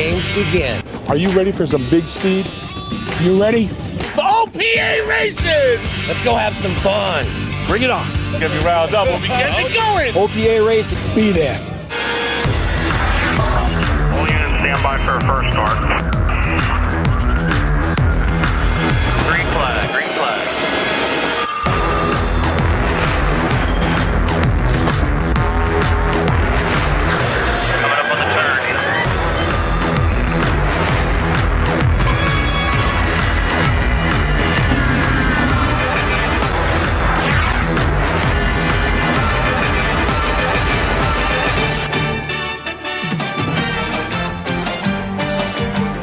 games begin. Are you ready for some big speed? You ready? OPA racing! Let's go have some fun. Bring it on. Get me riled up. We'll be getting it going. OPA racing, be there. All units stand by for a first start. Green flag, green flag. Coming up on the turn.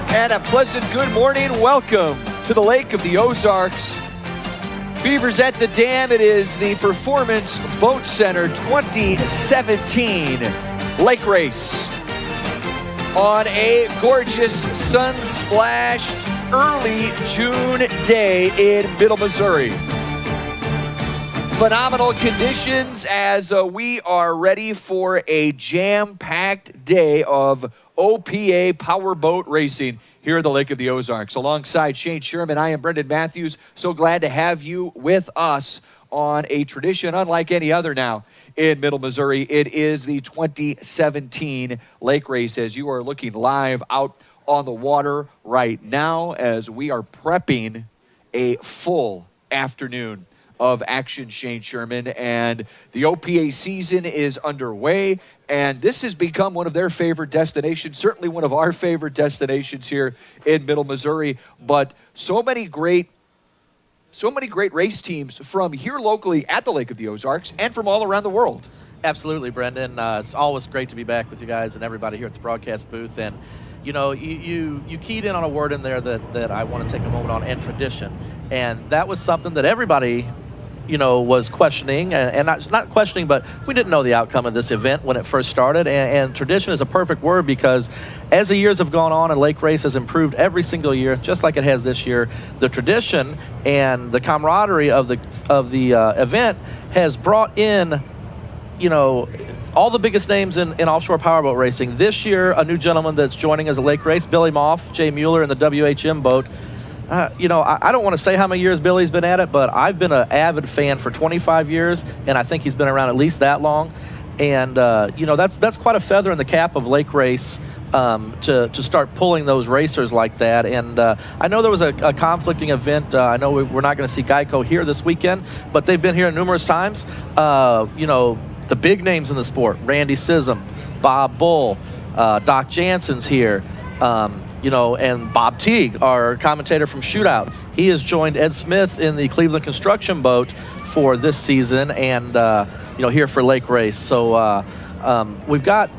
And a pleasant good morning. Welcome to the Lake of the Ozarks. Beavers at the Dam. It is the Performance Boat Center 2017 Lake Race. On a gorgeous sun-splashed early June day in Middle Missouri. Phenomenal conditions as we are ready for a jam-packed day of OPA powerboat racing here at the Lake of the Ozarks. Alongside Shane Sherman, I am Brendan Matthews. So glad to have you with us on a tradition unlike any other now in Middle Missouri. It is the 2017 Lake Race as you are looking live out on the water right now as we are prepping a full afternoon of action, Shane Sherman, and the OPA season is underway, and this has become one of their favorite destinations, certainly one of our favorite destinations here in Middle Missouri, but so many great race teams from here locally at the Lake of the Ozarks and from all around the world. Absolutely, Brendan. It's always great to be back with you guys and everybody here at the broadcast booth, and you know, you keyed in on a word in there that I want to take a moment on, and tradition, and that was something that everybody was questioning, and not questioning, but we didn't know the outcome of this event when it first started. And tradition is a perfect word because as the years have gone on and Lake Race has improved every single year, just like it has this year, the tradition and the camaraderie of the event has brought in, all the biggest names in offshore powerboat racing. This year, a new gentleman that's joining as a Lake Race, Billy Moff, Jay Mueller in the WHM boat. I don't want to say how many years Billy's been at it, but I've been an avid fan for 25 years, and I think he's been around at least that long. And, that's quite a feather in the cap of Lake Race to start pulling those racers like that. And I know there was a conflicting event. I know we're not going to see Geico here this weekend, but they've been here numerous times. The big names in the sport, Randy Sism, Bob Bull, Doc Jansen's here. And Bob Teague, our commentator from Shootout. He has joined Ed Smith in the Cleveland construction boat for this season and, here for Lake Race. So we've got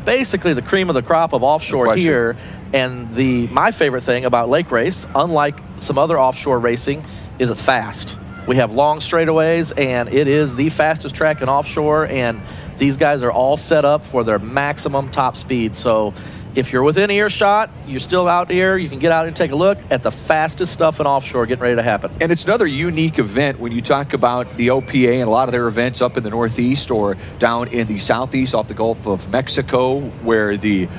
basically the cream of the crop of offshore here. And my favorite thing about Lake Race, unlike some other offshore racing, is it's fast. We have long straightaways, and it is the fastest track in offshore, and these guys are all set up for their maximum top speed. So if you're within earshot, you're still out here, you can get out and take a look at the fastest stuff in offshore getting ready to happen. And it's another unique event when you talk about the OPA and a lot of their events up in the Northeast or down in the Southeast off the Gulf of Mexico, where the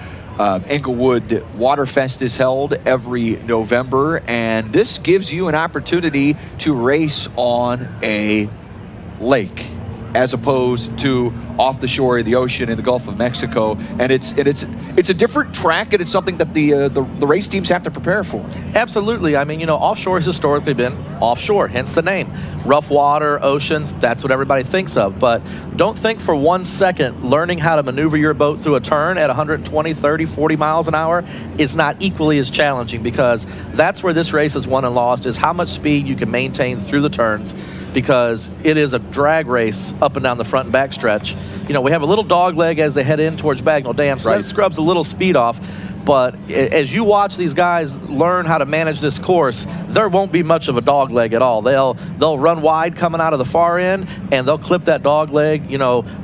Englewood Waterfest is held every November. And this gives you an opportunity to race on a lake as opposed to off the shore of the ocean in the Gulf of Mexico, and it's a different track, and it's something that the race teams have to prepare for. Absolutely. I mean, offshore has historically been offshore, hence the name. Rough water, oceans, that's what everybody thinks of. But don't think for 1 second learning how to maneuver your boat through a turn at 120, 30, 40 miles an hour is not equally as challenging, because that's where this race is won and lost, is how much speed you can maintain through the turns, because it is a drag race up and down the front and back stretch. We have a little dog leg as they head in towards Bagnell Dam, so that scrubs a little speed off. But as you watch these guys learn how to manage this course, there won't be much of a dog leg at all. They'll run wide coming out of the far end, and they'll clip that dog leg.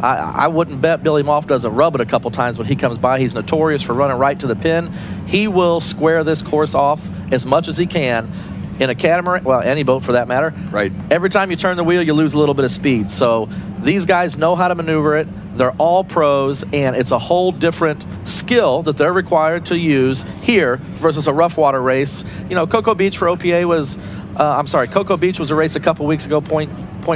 I wouldn't bet Billy Moff doesn't rub it a couple times when he comes by. He's notorious for running right to the pin. He will square this course off as much as he can. In a catamaran, well, any boat for that matter, Right. every time you turn the wheel, you lose a little bit of speed. So these guys know how to maneuver it. They're all pros, and it's a whole different skill that they're required to use here versus a rough water race. You know, Cocoa Beach for OPA was, Cocoa Beach was a race a couple weeks ago, Point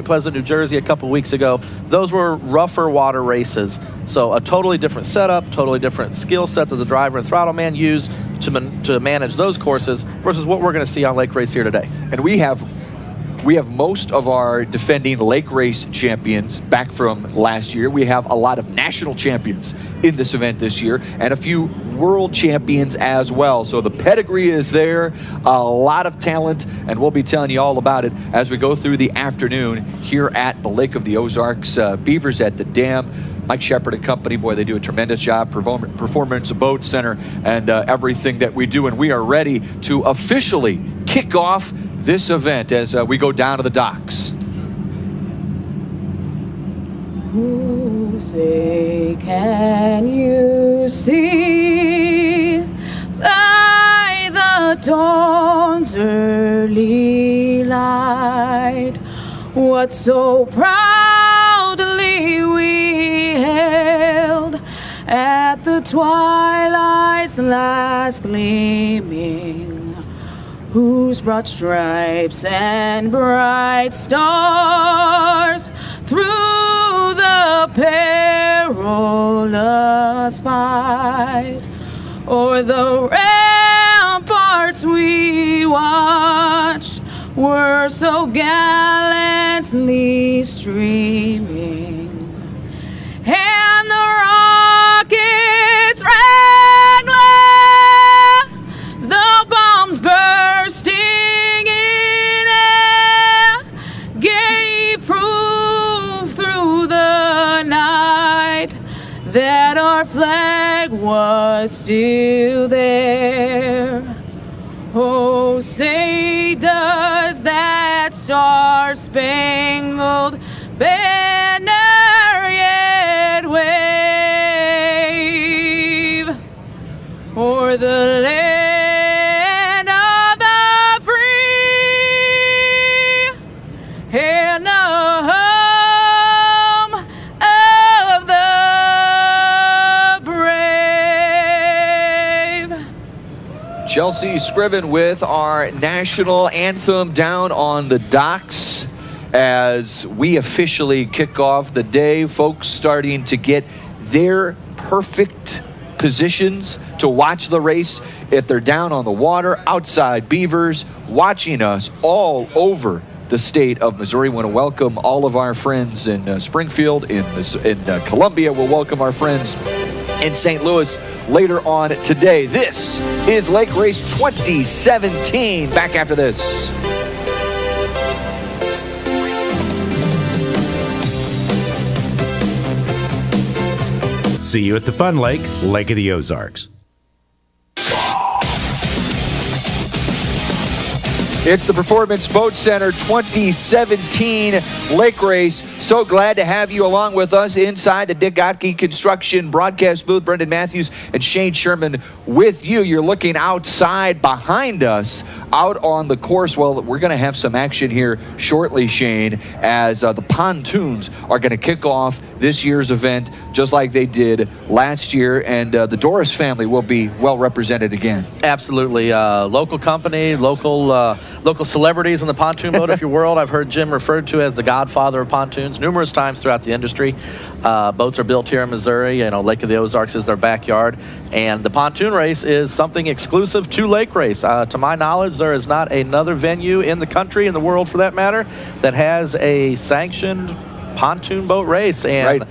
Pleasant, New Jersey a couple weeks ago. Those were rougher water races. So a totally different setup, totally different skill set that the driver and throttle man use to manage those courses versus what we're going to see on Lake Race here today. And we have most of our defending lake race champions back from last year. We have a lot of national champions in this event this year and a few world champions as well. So the pedigree is there, a lot of talent, and we'll be telling you all about it as we go through the afternoon here at the Lake of the Ozarks. Beavers at the Dam. Mike Shepard and company, boy, they do a tremendous job. Performance Boat Center and everything that we do. And we are ready to officially kick off this event as we go down to the docks. Who say, can you see by the dawn's early light what so proudly we held at the twilight's last gleaming, whose broad stripes and bright stars through the perilous fight o'er the ramparts we watched were so gallantly streaming, and the rockets rattling, the bombs bursting in air, gave proof through the night that our flag was still there. Oh, say does that star-spangled banner yet wave o'er the land of the free and the home of the brave? Chelsea Scriven with our national anthem down on the docks as we officially kick off the day. Folks starting to get their perfect positions to watch the race. If they're down on the water, outside Beavers, watching us all over the state of Missouri. We want to welcome all of our friends in Springfield, in Columbia. We'll welcome our friends in St. Louis later on today. This is Lake Race 2017. Back after this. See you at the Fun Lake, Lake of the Ozarks. It's the Performance Boat Center 2017 Lake Race. So glad to have you along with us inside the Dick Gottke Construction broadcast booth. Brendan Matthews and Shane Sherman with you. You're looking outside behind us out on the course. Well, we're going to have some action here shortly, Shane, as the pontoons are going to kick off this year's event just like they did last year, and the Doris family will be well represented again. Absolutely. Local company, local celebrities in the pontoon boat, if you will. I've heard Jim referred to as the godfather of pontoons numerous times throughout the industry. Boats are built here in Missouri. You know, Lake of the Ozarks is their backyard. And the pontoon race is something exclusive to Lake Race. To my knowledge, there is not another venue in the country, in the world for that matter, that has a sanctioned pontoon boat race. And right.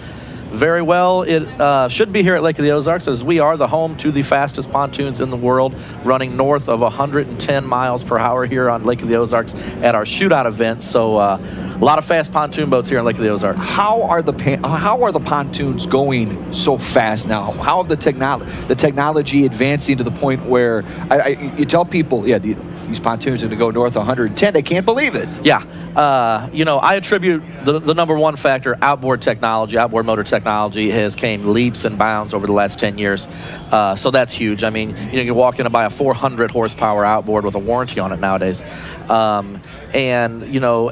Very well, it should be here at Lake of the Ozarks, as we are the home to the fastest pontoons in the world, running north of 110 miles per hour here on Lake of the Ozarks at our shootout event. So a lot of fast pontoon boats here in Lake of the Ozarks. How are the pontoons going so fast now? How have the technology advancing to the point where you tell people, these pontoons are going to go north of 110. They can't believe it. Yeah. I attribute the number one factor, outboard technology, outboard motor technology has came leaps and bounds over the last 10 years. So that's huge. I mean, you walk in and buy a 400 horsepower outboard with a warranty on it nowadays.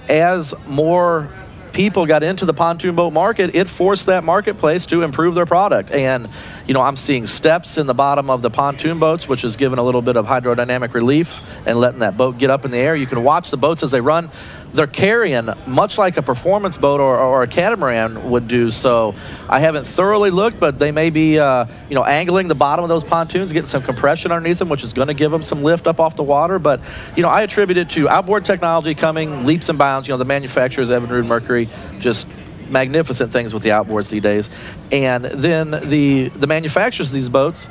As more people got into the pontoon boat market, it forced that marketplace to improve their product. And, I'm seeing steps in the bottom of the pontoon boats, which is giving a little bit of hydrodynamic relief and letting that boat get up in the air. You can watch the boats as they run. They're carrying much like a performance boat or a catamaran would do. So I haven't thoroughly looked, but they may be, angling the bottom of those pontoons, getting some compression underneath them, which is going to give them some lift up off the water. But, I attribute it to outboard technology coming leaps and bounds. The manufacturers, Evinrude, Mercury, just magnificent things with the outboards these days. And then the manufacturers of these boats,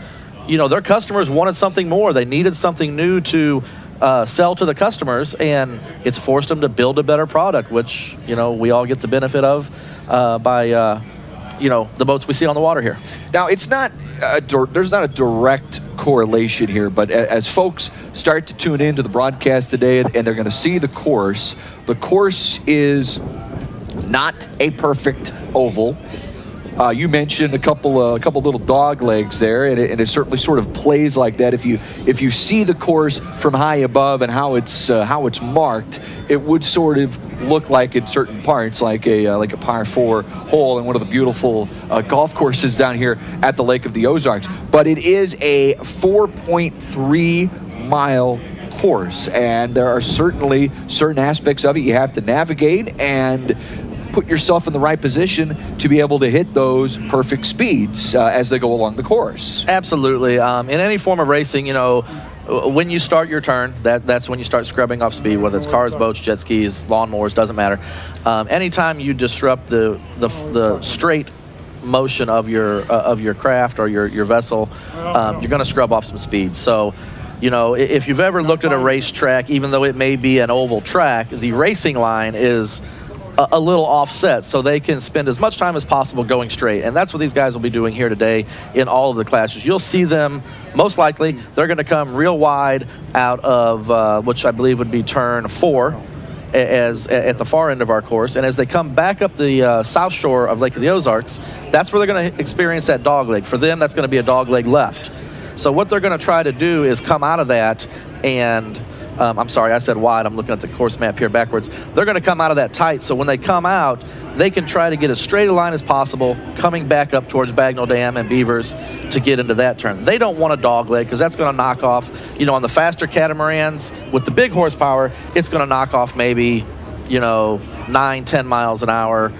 their customers wanted something more. They needed something new to sell to the customers, and it's forced them to build a better product, which, we all get the benefit of by the boats we see on the water here. Now, it's not there's not a direct correlation here, but as folks start to tune into the broadcast today and they're going to see the course is not a perfect oval. You mentioned a couple little dog legs there, and it certainly sort of plays like that. If you see the course from high above and how it's marked, it would sort of look like in certain parts like a par 4 hole in one of the beautiful golf courses down here at the Lake of the Ozarks. But it is a 4.3 mile course, and there are certainly certain aspects of it you have to navigate and put yourself in the right position to be able to hit those perfect speeds as they go along the course. Absolutely. In any form of racing, when you start your turn, that's when you start scrubbing off speed, whether it's cars, boats, jet skis, lawnmowers, doesn't matter. Anytime you disrupt the straight motion of your craft or your vessel, you're going to scrub off some speed. So, if you've ever looked at a racetrack, even though it may be an oval track, the racing line is a little offset, so they can spend as much time as possible going straight. And that's what these guys will be doing here today in all of the classes. You'll see them, most likely, they're going to come real wide out of, which I believe would be turn 4, at the far end of our course. And as they come back up the south shore of Lake of the Ozarks, that's where they're going to experience that dog leg. For them, that's going to be a dog leg left. So what they're going to try to do is come out of that and I'm sorry, I said wide. I'm looking at the course map here backwards. They're going to come out of that tight, so when they come out, they can try to get as straight a line as possible, coming back up towards Bagnell Dam and Beavers to get into that turn. They don't want a dog leg because that's going to knock off, on the faster catamarans with the big horsepower, it's going to knock off maybe, 9-10 miles an hour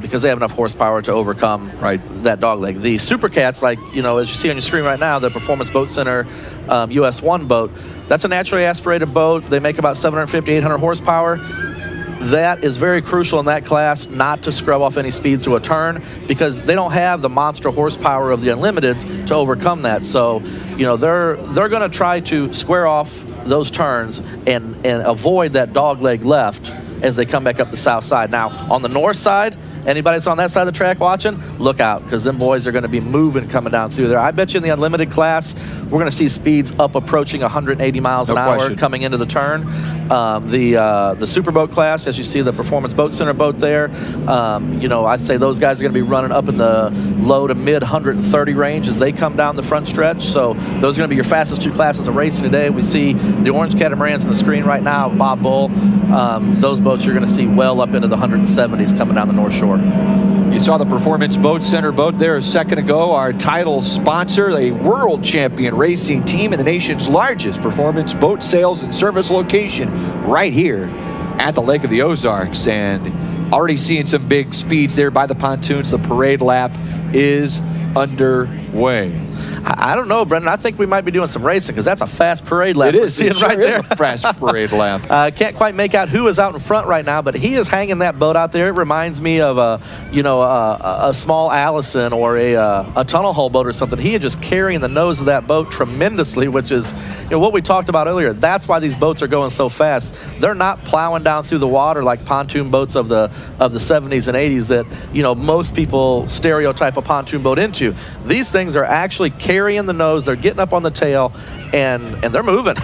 because they have enough horsepower to overcome that dog leg. The Super Cats, as you see on your screen right now, the Performance Boat Center US 1 boat, that's a naturally aspirated boat. They make about 750, 800 horsepower. That is very crucial in that class, not to scrub off any speed to a turn, because they don't have the monster horsepower of the Unlimiteds to overcome that. So, they're going to try to square off those turns and avoid that dog leg left as they come back up the south side. Now, on the north side, anybody that's on that side of the track watching, look out, because them boys are going to be moving coming down through there. I bet you in the Unlimited class, we're going to see speeds up approaching 180 miles an hour coming into the turn. The Superboat class, as you see the Performance Boat Center boat there, I'd say those guys are going to be running up in the low to mid 130 range as they come down the front stretch. So those are going to be your fastest two classes of racing today. We see the orange catamarans on the screen right now of Bob Bull. Those boats you're going to see well up into the 170s coming down the North Shore. You saw the Performance Boat Center boat there a second ago. Our title sponsor, a world champion racing team in the nation's largest performance boat sales and service location right here at the Lake of the Ozarks. And already seeing some big speeds there by the pontoons. The parade lap is underway. I don't know, Brendan. I think we might be doing some racing because that's a fast parade lap. It is. We're seeing right there. A fast parade lap. Can't quite make out who is out in front right now, but he is hanging that boat out there. It reminds me of a small Allison or a tunnel hull boat or something. He is just carrying the nose of that boat tremendously, which is what we talked about earlier. That's why these boats are going so fast. They're not plowing down through the water like pontoon boats of the 70s and 80s that most people stereotype a pontoon boat into. These things are actually carrying the nose, they're getting up on the tail, and they're moving.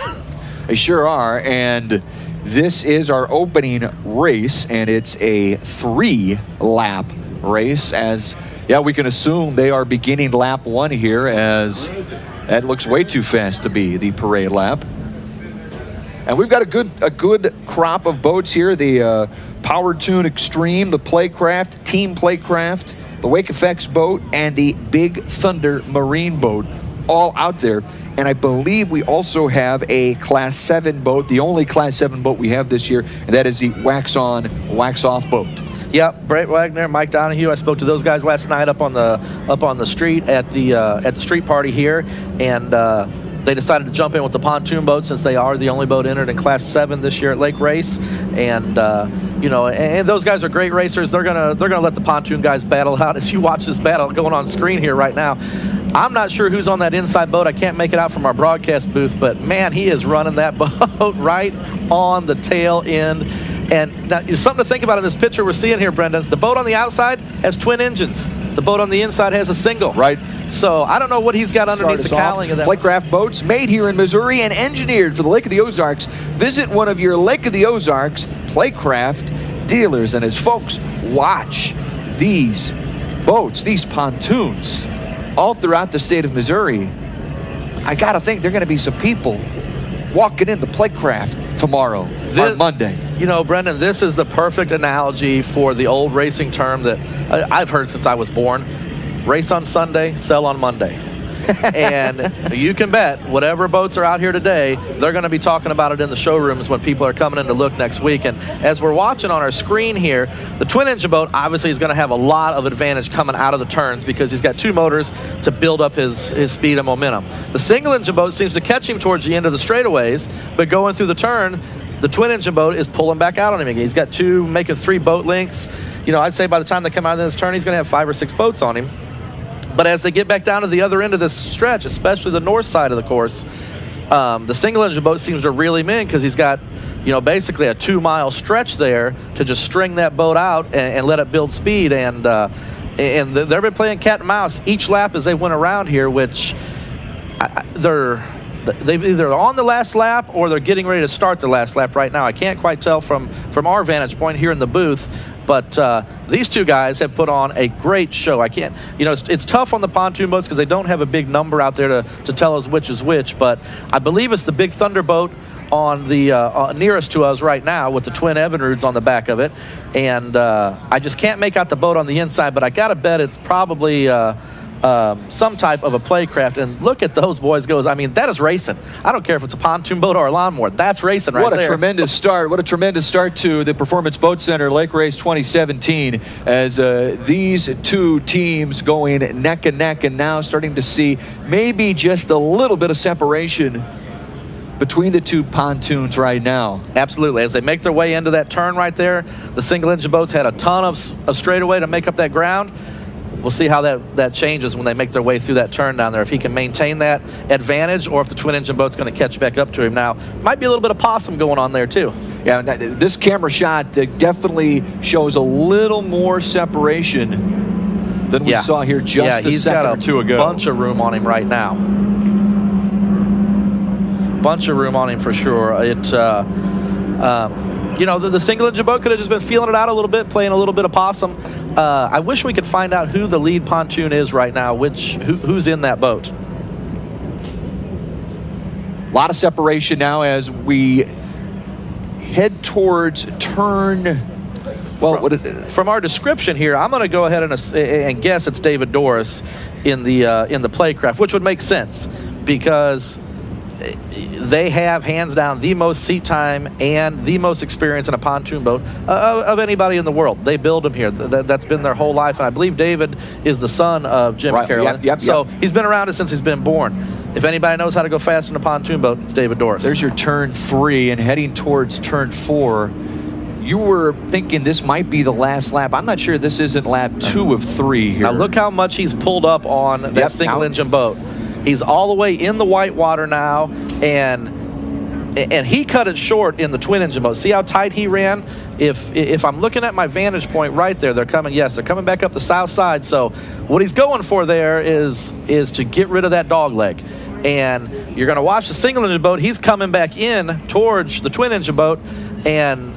They sure are, and this is our opening race, and it's a 3-lap race. As we can assume they are beginning lap 1 here, as that looks way too fast to be the parade lap. And we've got a good crop of boats here: the Power Tune Extreme, the Playcraft, Team Playcraft, the Wake Effects boat, and the Big Thunder Marine boat, all out there. And I believe we also have a Class 7 boat, the only Class 7 boat we have this year, and that is the Wax On, Wax Off boat. Yep, Brett Wagner, Mike Donahue. I spoke to those guys last night up on the street at the street party here, and they decided to jump in with the pontoon boat since they are the only boat entered in Class 7 this year at Lake Race. And and those guys are great racers. They're gonna let the pontoon guys battle it out. As you watch this battle going on screen here right now, I'm not sure who's on that inside boat. I can't make it out from our broadcast booth, but man, he is running that boat right on the tail end. And now, something to think about in this picture we're seeing here, Brendan. The boat on the outside has twin engines. The boat on the inside has a single. Right. So I don't know what he's got underneath the cowling of that. Playcraft boats made here in Missouri and engineered for the Lake of the Ozarks. Visit one of your Lake of the Ozarks Playcraft dealers. And as folks watch these boats, these pontoons, all throughout the state of Missouri, I got to think there are going to be some people walking into Playcraft tomorrow on Monday. You know, Brendan, this is the perfect analogy for the old racing term that I've heard since I was born. Race on Sunday, sell on Monday. And you can bet whatever boats are out here today, they're going to be talking about it in the showrooms when people are coming in to look next week. And as we're watching on our screen here, the twin engine boat obviously is going to have a lot of advantage coming out of the turns because he's got 2 motors to build up his speed and momentum. The single engine boat seems to catch him towards the end of the straightaways, but going through the turn, the twin engine boat is pulling back out on him again. He's got 2, make it 3 boat links. You know, I'd say by the time they come out of this turn, he's going to have 5 or 6 boats on him. But as they get back down to the other end of this stretch, especially the north side of the course, the single engine boat seems to reel him in because he's got, you know, basically a 2-mile stretch there to just string that boat out and let it build speed. And they've been playing cat and mouse each lap as they went around here, which they've either on the last lap or they're getting ready to start the last lap right now. I can't quite tell from our vantage point here in the booth. But these 2 guys have put on a great show. I can't, you know, it's tough on the pontoon boats because they don't have a big number out there to tell us which is which. But I believe it's the Big Thunder boat on the nearest to us right now with the twin Evinrudes on the back of it. And I just can't make out the boat on the inside, but I got to bet it's probably some type of a Playcraft. And look at those boys goes. I mean, that is racing. I don't care if it's a pontoon boat or a lawnmower. That's racing right there. What a tremendous start. What a tremendous start to the Performance Boat Center Lake Race 2017 as these 2 teams going neck and neck, and now starting to see maybe just a little bit of separation between the 2 pontoons right now. Absolutely. As they make their way into that turn right there, the single engine boats had a ton of straightaway to make up that ground. We'll see how that changes when they make their way through that turn down there. If he can maintain that advantage or if the twin engine boat's going to catch back up to him. Now, might be a little bit of possum going on there too. Yeah, this camera shot definitely shows a little more separation than we saw here just a second or 2 ago. He's got a bunch of room on him right now. Bunch of room on him for sure. You know, the single engine boat could have just been feeling it out a little bit, playing a little bit of possum. I wish we could find out who the lead pontoon is right now, who's in that boat. A lot of separation now as we head towards turn. Well, what is it? From our description here, I'm going to go ahead and guess it's David Doris in the Playcraft, which would make sense because they have hands down the most seat time and the most experience in a pontoon boat of anybody in the world. They build them here. That's been their whole life. And I believe David is the son of Jim and Carolyn. Yep. So he's been around it since he's been born. If anybody knows how to go fast in a pontoon boat, it's David Doris. There's your turn 3 and heading towards turn 4. You were thinking this might be the last lap. I'm not sure this isn't lap 2 of 3 here. Now look how much he's pulled up on that single engine boat. He's all the way in the white water now, and he cut it short in the twin engine boat. See how tight he ran? If I'm looking at my vantage point right there, they're coming back up the south side. So what he's going for there is to get rid of that dog leg. And you're going to watch the single engine boat. He's coming back in towards the twin engine boat, and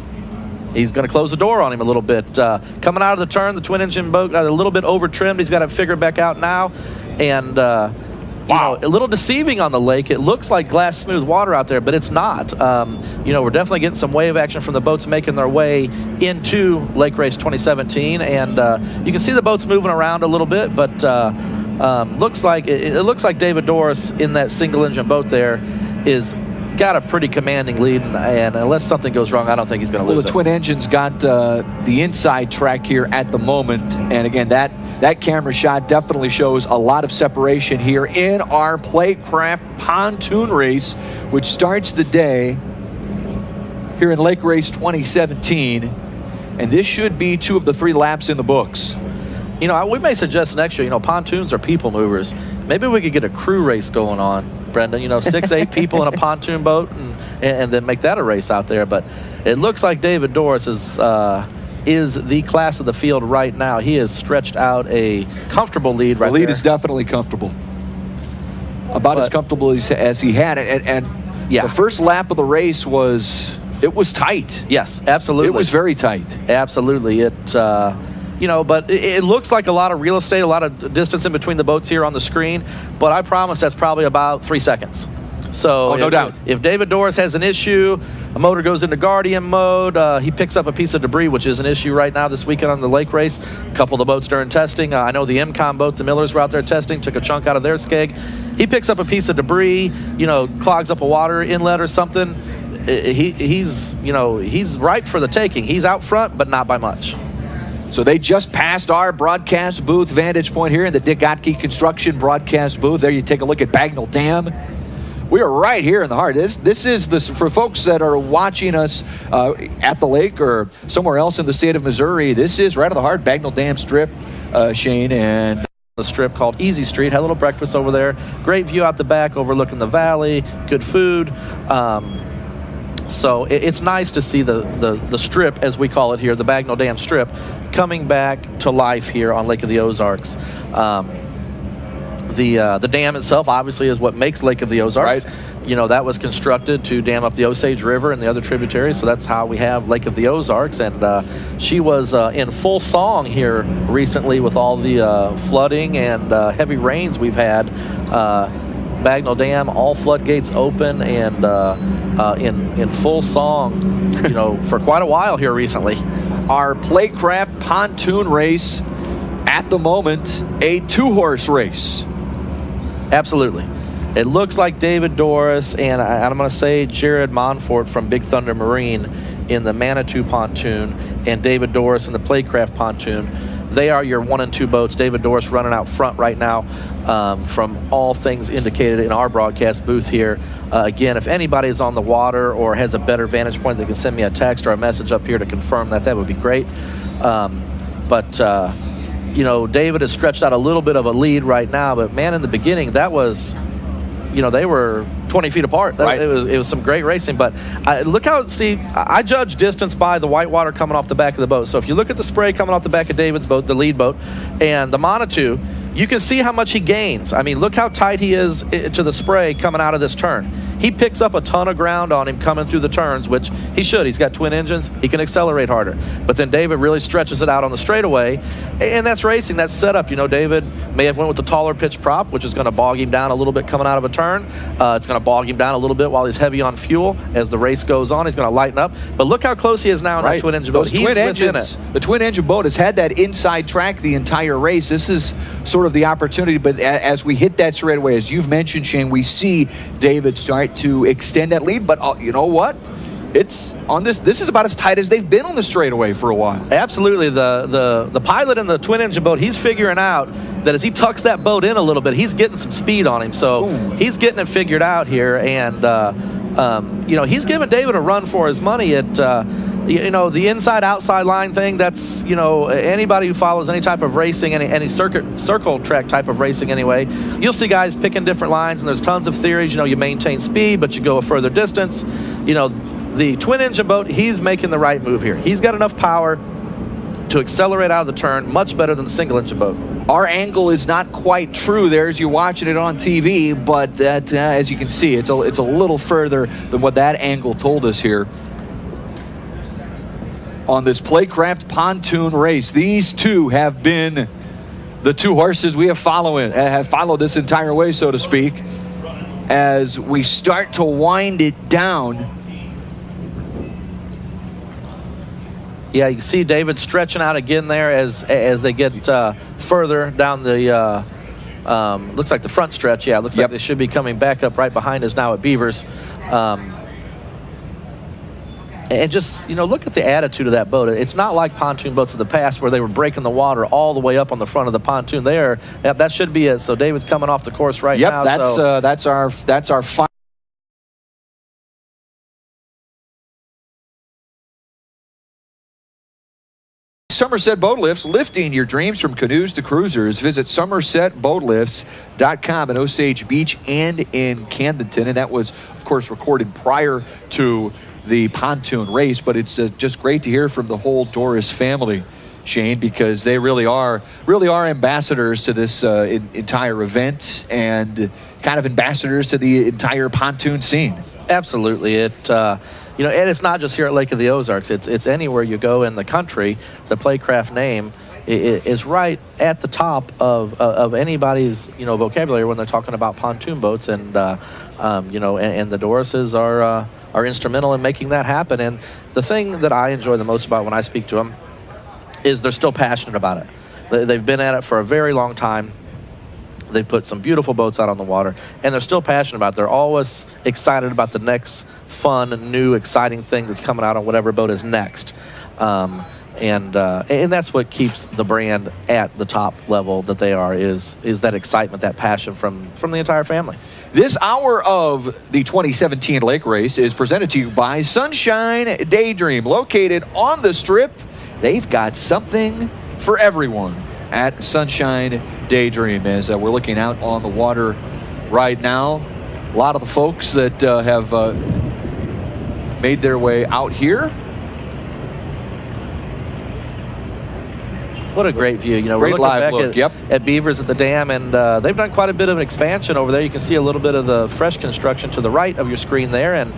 he's going to close the door on him a little bit. Coming out of the turn, the twin engine boat got a little bit over trimmed. He's got to figure it back out now. And you know, a little deceiving on the lake. It looks like glass smooth water out there, but it's not. You know, we're definitely getting some wave action from the boats making their way into Lake Race 2017, and you can see the boats moving around a little bit, but looks like it looks like David Doris in that single engine boat there is got a pretty commanding lead, and unless something goes wrong, I don't think he's going to lose the it. twin engines got the inside track here at the moment, and again, that camera shot definitely shows a lot of separation here in our Playcraft pontoon race, which starts the day here in Lake Race 2017, and this should be 2 of the 3 laps in the books. You know, we may suggest next year, you know, pontoons are people movers. Maybe we could get a crew race going on, Brendan. You know, 6-8 people in a pontoon boat, and then make that a race out there. But it looks like David Doris is the class of the field right now. He has stretched out a comfortable lead right there. The lead is definitely comfortable. About as comfortable as he had it. And yeah, the first lap of the race was tight. Yes, absolutely. It was very tight. Absolutely. You know, but it looks like a lot of real estate, a lot of distance in between the boats here on the screen, but I promise that's probably about 3 seconds. So no doubt. If David Doris has an issue, a motor goes into Guardian mode, he picks up a piece of debris, which is an issue right now this weekend on the lake race. A couple of the boats during testing. I know the MCOM boat, the Millers were out there testing, took a chunk out of their skeg. He picks up a piece of debris, you know, clogs up a water inlet or something. He's ripe for the taking. He's out front, but not by much. So they just passed our broadcast booth vantage point here in the Dick Gotke Construction broadcast booth. There you take a look at Bagnell Dam. We are right here in the heart. This is for folks that are watching us at the lake or somewhere else in the state of Missouri. This is right at the heart, Bagnell Dam Strip, Shane, and a strip called Easy Street. Had a little breakfast over there. Great view out the back overlooking the valley. Good food. So it's nice to see the strip, as we call it here, the Bagnell Dam Strip, coming back to life here on Lake of the Ozarks. The dam itself obviously is what makes Lake of the Ozarks. Right. You know, that was constructed to dam up the Osage River and the other tributaries, so that's how we have Lake of the Ozarks. And she was in full song here recently with all the flooding and heavy rains we've had. Bagnell Dam, all floodgates open and in full song, you know, for quite a while here recently. Our Playcraft pontoon race, at the moment, a 2-horse race. Absolutely. It looks like David Doris and I'm going to say Jared Monfort from Big Thunder Marine in the Manitou pontoon and David Doris in the Playcraft pontoon. They are your 1 and 2 boats. David Doris running out front right now from all things indicated in our broadcast booth here. Again, if anybody is on the water or has a better vantage point, they can send me a text or a message up here to confirm that. That would be great. You know, David has stretched out a little bit of a lead right now, but man, in the beginning, that was, you know, they were 20 feet apart. Right. It was some great racing, but look how, I judge distance by the white water coming off the back of the boat. So if you look at the spray coming off the back of David's boat, the lead boat, and the Manitou, you can see how much he gains. I mean, look how tight he is to the spray coming out of this turn. He picks up a ton of ground on him coming through the turns, which he should. He's got twin engines. He can accelerate harder. But then David really stretches it out on the straightaway, and that's racing. That's setup. You know, David may have went with the taller pitch prop, which is going to bog him down a little bit coming out of a turn. It's going to bog him down a little bit while he's heavy on fuel. As the race goes on, he's going to lighten up. But look how close he is now in that twin engine boat. Those twin engines, the twin engine boat has had that inside track the entire race. This is sort of the opportunity, but as we hit that straightaway, as you've mentioned, Shane, we see David start to extend that lead, but you know what? It's on this is about as tight as they've been on the straightaway for a while. Absolutely. The pilot in the twin engine boat, he's figuring out that as he tucks that boat in a little bit, he's getting some speed on him. So he's getting it figured out here, and you know, he's giving David a run for his money at you know, the inside-outside line thing, that's, you know, anybody who follows any type of racing, any circle track type of racing anyway, you'll see guys picking different lines, and there's tons of theories. You know, you maintain speed, but you go a further distance. You know, the twin engine boat, he's making the right move here. He's got enough power to accelerate out of the turn much better than the single engine boat. Our angle is not quite true there as you're watching it on TV, but that, as you can see, it's a little further than what that angle told us here on this Playcraft pontoon race. These two have been the two horses we have followed this entire way, so to speak. As we start to wind it down, yeah, you can see David stretching out again there as they get further down the, looks like the front stretch. Yeah, it looks like they should be coming back up right behind us now at Beavers. And just, look at the attitude of that boat. It's not like pontoon boats of the past where they were breaking the water all the way up on the front of the pontoon. That should be it. So David's coming off the course right now. Yep, that's our final. Somerset Boat Lifts, lifting your dreams from canoes to cruisers. Visit somersetboatlifts.com in Osage Beach and in Camdenton. And that was, of course, recorded prior to the pontoon race, but it's just great to hear from the whole Doris family, Shane, because they really are ambassadors to this entire event and kind of ambassadors to the entire pontoon scene. Absolutely. And it's not just here at Lake of the Ozarks. It's anywhere you go in the country. The Playcraft name is right at the top of anybody's vocabulary when they're talking about pontoon boats, and and the Dorises are instrumental in making that happen. And the thing that I enjoy the most about when I speak to them is they're still passionate about it. They've been at it for a very long time. They put some beautiful boats out on the water, and they're still passionate about it. They're always excited about the next fun, new, exciting thing that's coming out on whatever boat is next. And that's what keeps the brand at the top level that they are, is that excitement, that passion from the entire family. This hour of the 2017 Lake Race is presented to you by Sunshine Daydream. Located on the Strip, they've got something for everyone at Sunshine Daydream. As we're looking out on the water right now, a lot of the folks that have made their way out here. What a great view. We're looking back at Beavers at the dam, and they've done quite a bit of an expansion over there. You can see a little bit of the fresh construction to the right of your screen there, and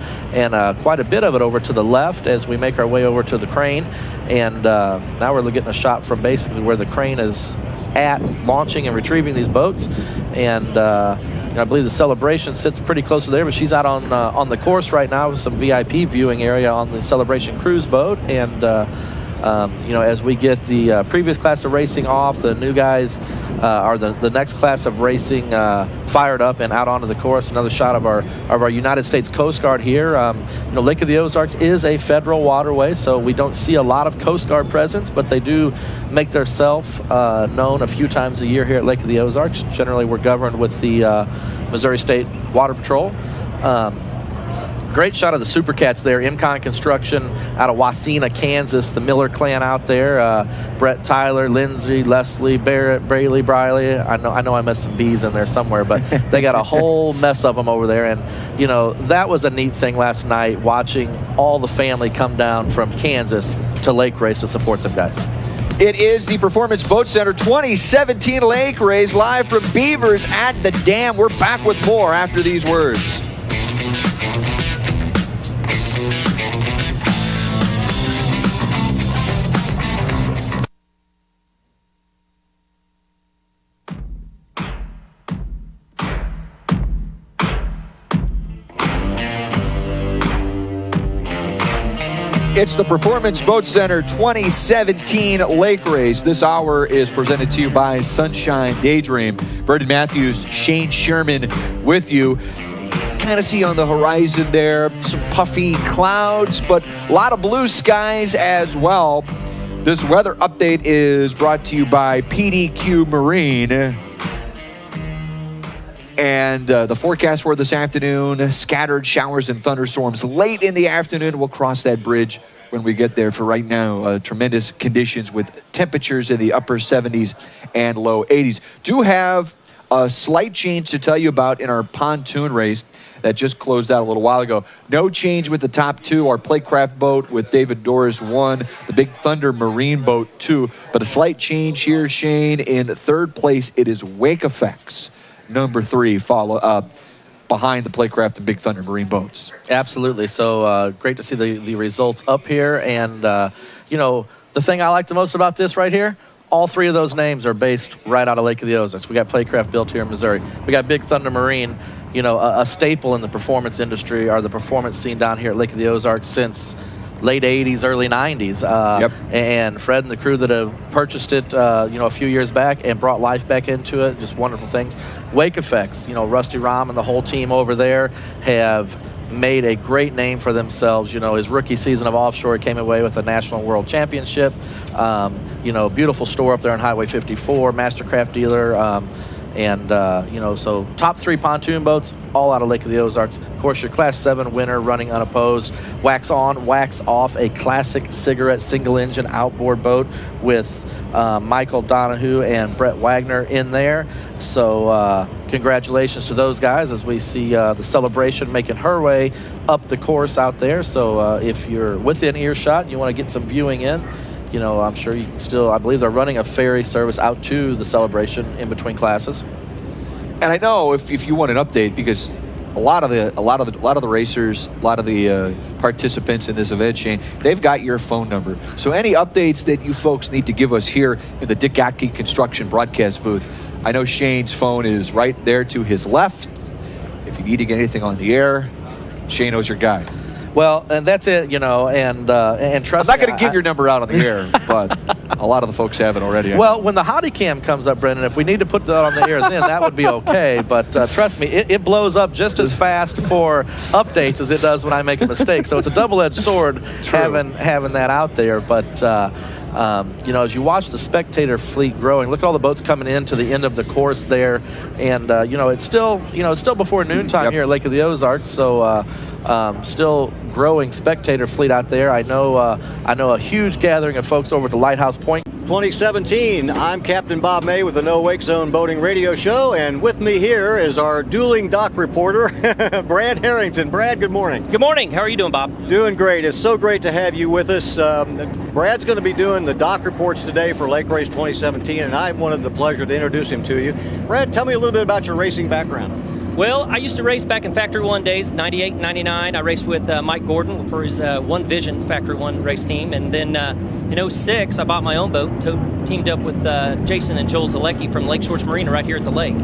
quite a bit of it over to the left as we make our way over to the crane. And now we're getting a shot from basically where the crane is at, launching and retrieving these boats. And I believe the Celebration sits pretty close to there, but she's out on the course right now with some VIP viewing area on the Celebration cruise boat. And as we get the previous class of racing off, the new guys are the next class of racing fired up and out onto the course. Another shot of our United States Coast Guard here. Lake of the Ozarks is a federal waterway, so we don't see a lot of Coast Guard presence, but they do make themselves known a few times a year here at Lake of the Ozarks. Generally, we're governed with the Missouri State Water Patrol. Great shot of the Super Cats there. MCON Construction out of Wathena, Kansas. The Miller clan out there. Brett, Tyler, Lindsay, Leslie, Barrett, Braley, Briley. I know I missed some B's in there somewhere, but they got a whole mess of them over there. And, that was a neat thing last night, watching all the family come down from Kansas to Lake Race to support them guys. It is the Performance Boat Center 2017 Lake Race, live from Beavers at the Dam. We're back with more after these words. It's the Performance Boat Center 2017 Lake Race. This hour is presented to you by Sunshine Daydream. Brendan Matthews, Shane Sherman with you. Kind of see on the horizon there some puffy clouds, but a lot of blue skies as well. This weather update is brought to you by PDQ Marine. And the forecast for this afternoon, scattered showers and thunderstorms late in the afternoon. We'll cross that bridge when we get there. For right now, tremendous conditions with temperatures in the upper 70s and low 80s. Do have a slight change to tell you about in our pontoon race. that just closed out a little while ago. No change with the top two. Our Playcraft boat with David Doris 1, the Big Thunder Marine boat 2. But a slight change here, Shane. In third place, it is Wake Effects, number 3, behind the Playcraft and Big Thunder Marine boats. Absolutely. So great to see the results up here. And, the thing I like the most about this right here, all 3 of those names are based right out of Lake of the Ozarks. We got Playcraft built here in Missouri. We got Big Thunder Marine, a staple in the performance industry, or the performance scene down here at Lake of the Ozarks since late 80s, early 90s. And Fred and the crew that have purchased it, a few years back and brought life back into it, just wonderful things. Wake Effects, Rusty Rahm and the whole team over there have made a great name for themselves. His rookie season of offshore came away with a national world championship. Beautiful store up there on Highway 54, Mastercraft dealer. So top 3 pontoon boats, all out of Lake of the Ozarks. Of course, your Class 7 winner running unopposed. Wax on, wax off, a classic cigarette single-engine outboard boat with Michael Donahue and Brett Wagner in there. So congratulations to those guys as we see the celebration making her way up the course out there. So if you're within earshot and you want to get some viewing in, I'm sure you can still, I believe they're running a ferry service out to the celebration in between classes. And I know if you want an update, because a lot of the racers, a lot of the participants in this event, Shane, they've got your phone number. So any updates that you folks need to give us here in the Dick Gotke Construction broadcast booth, I know Shane's phone is right there to his left. If you need to get anything on the air, Shane knows your guy. Well, and that's it, and trust me. I'm not going to give your number out on the air, but a lot of the folks have it already. Well, when the hottie cam comes up, Brendan, if we need to put that on the air, then that would be okay. But trust me, it blows up just as fast for updates as it does when I make a mistake. So it's a double-edged sword having that out there. But as you watch the spectator fleet growing, look at all the boats coming into the end of the course there, and it's still before noontime here at Lake of the Ozarks. So still growing spectator fleet out there. I know a huge gathering of folks over at the Lighthouse Point. 2017, I'm Captain Bob May with the No Wake Zone Boating Radio Show, and with me here is our dueling dock reporter, Brad Harrington. Brad, good morning. Good morning. How are you doing, Bob? Doing great. It's so great to have you with us. Brad's going to be doing the dock reports today for Lake Race 2017, and I wanted the pleasure to introduce him to you. Brad, tell me a little bit about your racing background. Well, I used to race back in Factory 1 days, 98, 99. I raced with Mike Gordon for his One Vision Factory 1 race team. And then in 06, I bought my own boat, teamed up with Jason and Joel Zalecki from Lake Shores Marina right here at the lake.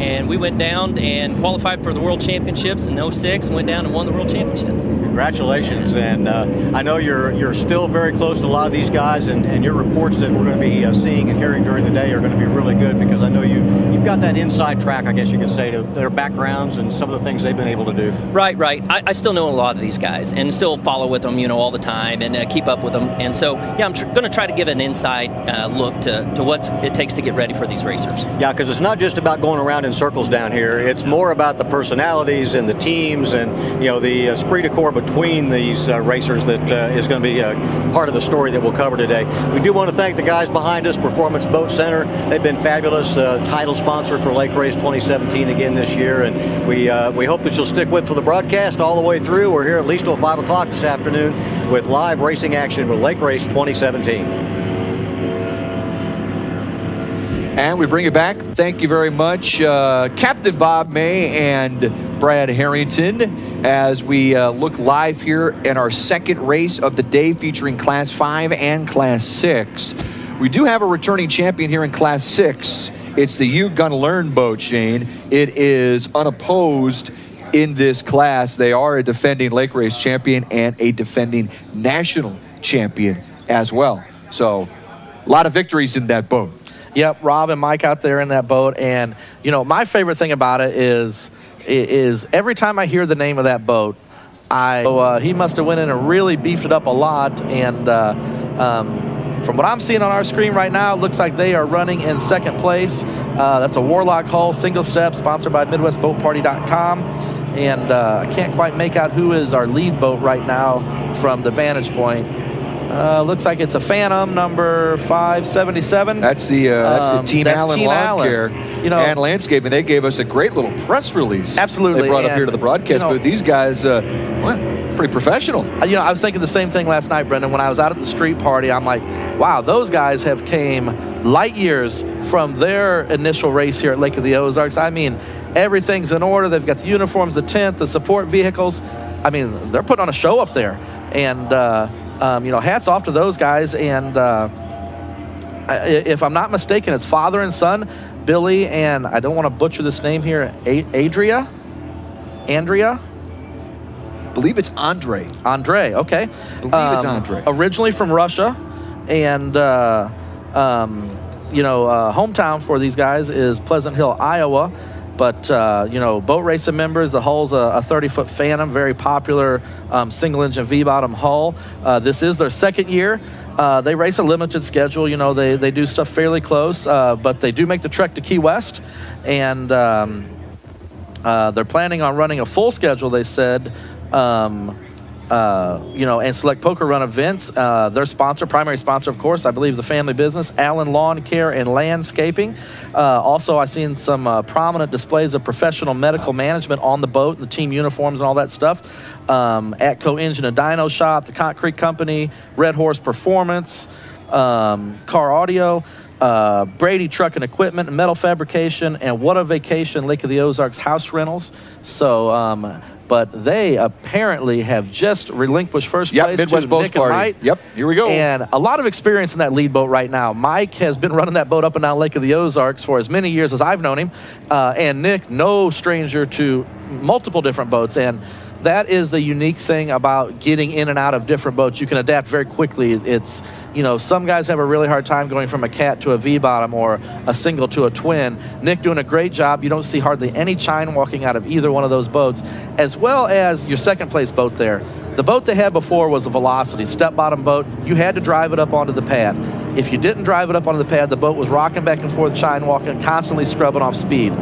And we went down and qualified for the World Championships in 06 and went down and won the World Championships. Congratulations. And I know you're still very close to a lot of these guys, and your reports that we're going to be seeing and hearing during the day are going to be really good, because I know you've got that inside track, I guess you could say, to their backgrounds and some of the things they've been able to do. Right. I still know a lot of these guys and still follow with them, all the time, and keep up with them. And so, I'm going to try to give an inside look to what it takes to get ready for these racers. Yeah, because it's not just about going around in circles down here. It's more about the personalities and the teams and, the esprit de corps between these racers that is going to be part of the story that we'll cover today. We do want to thank the guys behind us, Performance Boat Center. They've been fabulous, title sponsor for Lake Race 2017 again this year, and we hope that you'll stick with for the broadcast all the way through. We're here at least till 5 o'clock this afternoon with live racing action for Lake Race 2017. And we bring it back. Thank you very much, Captain Bob May and Brad Harrington, as we look live here in our second race of the day featuring Class 5 and Class 6. We do have a returning champion here in Class 6. It's the You Gonna Learn boat, Shane. It is unopposed in this class. They are a defending Lake Race champion and a defending national champion as well. So a lot of victories in that boat. Yep, Rob and Mike out there in that boat. And, my favorite thing about it is every time I hear the name of that boat, he must have went in and really beefed it up a lot. And from what I'm seeing on our screen right now, it looks like they are running in second place. That's a Warlock hull, single step, sponsored by MidwestBoatParty.com. And I can't quite make out who is our lead boat right now from the vantage point. Looks like it's a Phantom number 577. That's the Team Allen Lawn Care and Landscaping. They gave us a great little press release. Absolutely. They brought up here to the broadcast booth. These guys, pretty professional. I was thinking the same thing last night, Brendan. When I was out at the street party, I'm like, wow, those guys have came light years from their initial race here at Lake of the Ozarks. I mean, everything's in order. They've got the uniforms, the tent, the support vehicles. I mean, they're putting on a show up there. And, hats off to those guys. And if I'm not mistaken, it's father and son, Billy, and I don't want to butcher this name here, Andrea? Believe it's Andre. Andre, okay. Believe it's Andre. Originally from Russia, and hometown for these guys is Pleasant Hill, Iowa. But boat racing members, the hull's a 30-foot Phantom, very popular single-engine V-bottom hull. This is their second year. They race a limited schedule. They do stuff fairly close, but they do make the trek to Key West, and they're planning on running a full schedule, they said, and select poker run events. Their primary sponsor, of course, I believe the family business, Allen Lawn Care and Landscaping. Also, I've seen some prominent displays of professional medical management on the boat, the team uniforms and all that stuff. Atco Engine and Dyno Shop, the Concrete Company, Red Horse Performance, Car Audio, Brady Truck and Equipment, Metal Fabrication, and What a Vacation, Lake of the Ozarks House Rentals. So, but they apparently have just relinquished first place Midwest to Boat Nick Party. and Mike. Yep, here we go. And a lot of experience in that lead boat right now. Mike has been running that boat up and down Lake of the Ozarks for as many years as I've known him. And Nick, no stranger to multiple different boats. And that is the unique thing about getting in and out of different boats. You can adapt very quickly. It's, some guys have a really hard time going from a cat to a V-bottom or a single to a twin. Nick doing a great job. You don't see hardly any chine walking out of either one of those boats, as well as your second place boat there. The boat they had before was a Velocity step-bottom boat. You had to drive it up onto the pad. If you didn't drive it up onto the pad, the boat was rocking back and forth, chine walking, constantly scrubbing off speed.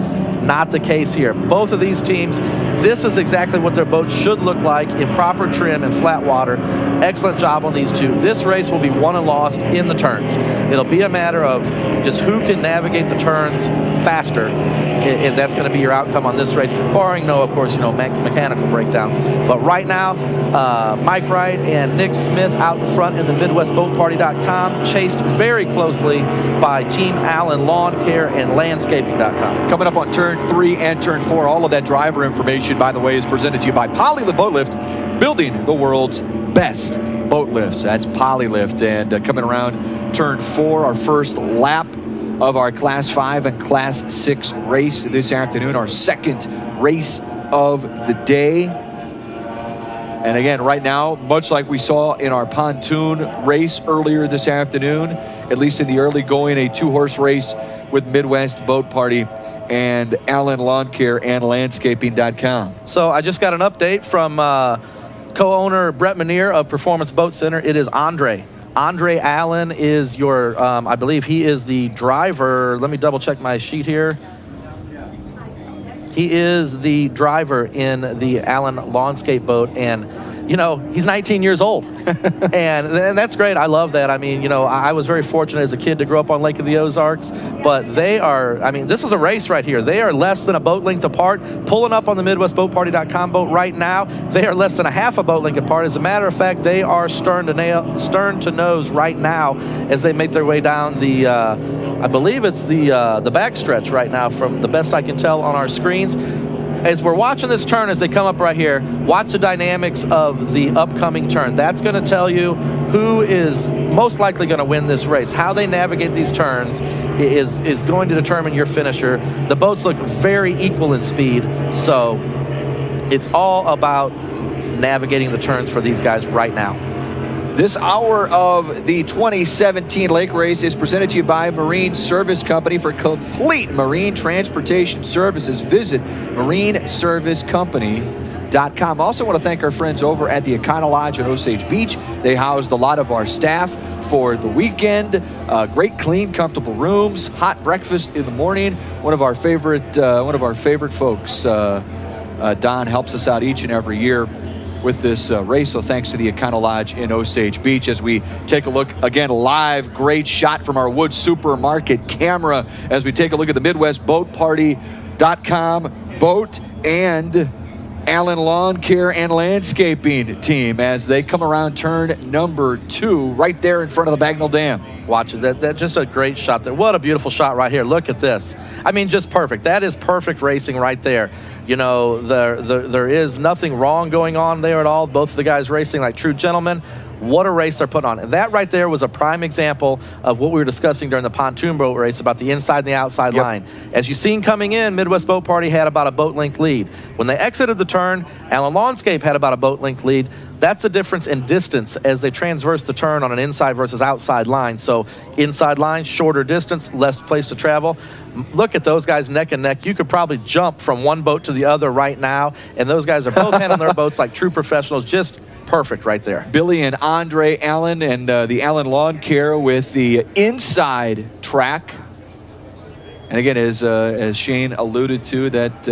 Not the case here. Both of these teams, this is exactly what their boats should look like in proper trim and flat water. Excellent job on these two. This race will be won and lost in the turns. It'll be a matter of just who can navigate the turns faster, and that's going to be your outcome on this race, barring no, of course, mechanical breakdowns. But right now, Mike Wright and Nick Smith out in front in the MidwestBoatParty.com, chased very closely by Team Allen Lawn Care and Landscaping.com. Coming up on turn 3 and turn 4, all of that driver information, by the way, is presented to you by Polylift Boat Lift, building the world's best boat lifts. That's Polylift. And coming around turn 4, our first lap of our Class 5 and Class 6 race this afternoon, our second race of the day. And again, right now, much like we saw in our pontoon race earlier this afternoon, at least in the early going, a 2-horse race with Midwest Boat Party and Allen Lawn Care and Landscaping.com. So I just got an update from co-owner Brett Manier of Performance Boat Center. It is Andre. Andre Allen is your, I believe he is the driver. Let me double check my sheet here. He is the driver in the Allen Lawnscape boat, and he's 19 years old. and that's great. I love that. I mean, I was very fortunate as a kid to grow up on Lake of the Ozarks, but they are, this is a race right here. They are less than a boat length apart. Pulling up on the MidwestBoatParty.com boat right now, they are less than a half a boat length apart. As a matter of fact, they are stern to nose right now as they make their way down the, I believe it's the backstretch right now from the best I can tell on our screens. As we're watching this turn, as they come up right here, watch the dynamics of the upcoming turn. That's going to tell you who is most likely going to win this race. How they navigate these turns is going to determine your finisher. The boats look very equal in speed, so it's all about navigating the turns for these guys right now. This hour of the 2017 Lake Race is presented to you by Marine Service Company. For complete marine transportation services, visit marineservicecompany.com. Also want to thank our friends over at the Econo Lodge in Osage Beach. They housed a lot of our staff for the weekend. Great, clean, comfortable rooms, hot breakfast in the morning. One of our favorite folks, Don, helps us out each and every year. with this race. So thanks to the Econo Lodge in Osage Beach. As we take a look again live, great shot from our Wood Supermarket camera as we take a look at the MidwestBoatParty.com boat and Allen Lawn Care and Landscaping team as they come around turn number 2 right there in front of the Bagnell Dam. Watch it. That's just a great shot there. What a beautiful shot right here. Look at this. I mean, just perfect. That is perfect racing right there. You know, there is nothing wrong going on there at all. Both of the guys racing like true gentlemen. What a race they're putting on. And that right there was a prime example of what we were discussing during the pontoon boat race about the inside and the outside line. As you've seen coming in, Midwest Boat Party had about a boat length lead. When they exited the turn, Allen Lawnscape had about a boat length lead. That's the difference in distance as they transverse the turn on an inside versus outside line. So inside line, shorter distance, less place to travel. Look at those guys neck and neck. You could probably jump from one boat to the other right now, and those guys are both handling their boats like true professionals. Just perfect right there. Billy and Andre Allen and the Allen Lawn Care with the inside track. And again, as Shane alluded to, that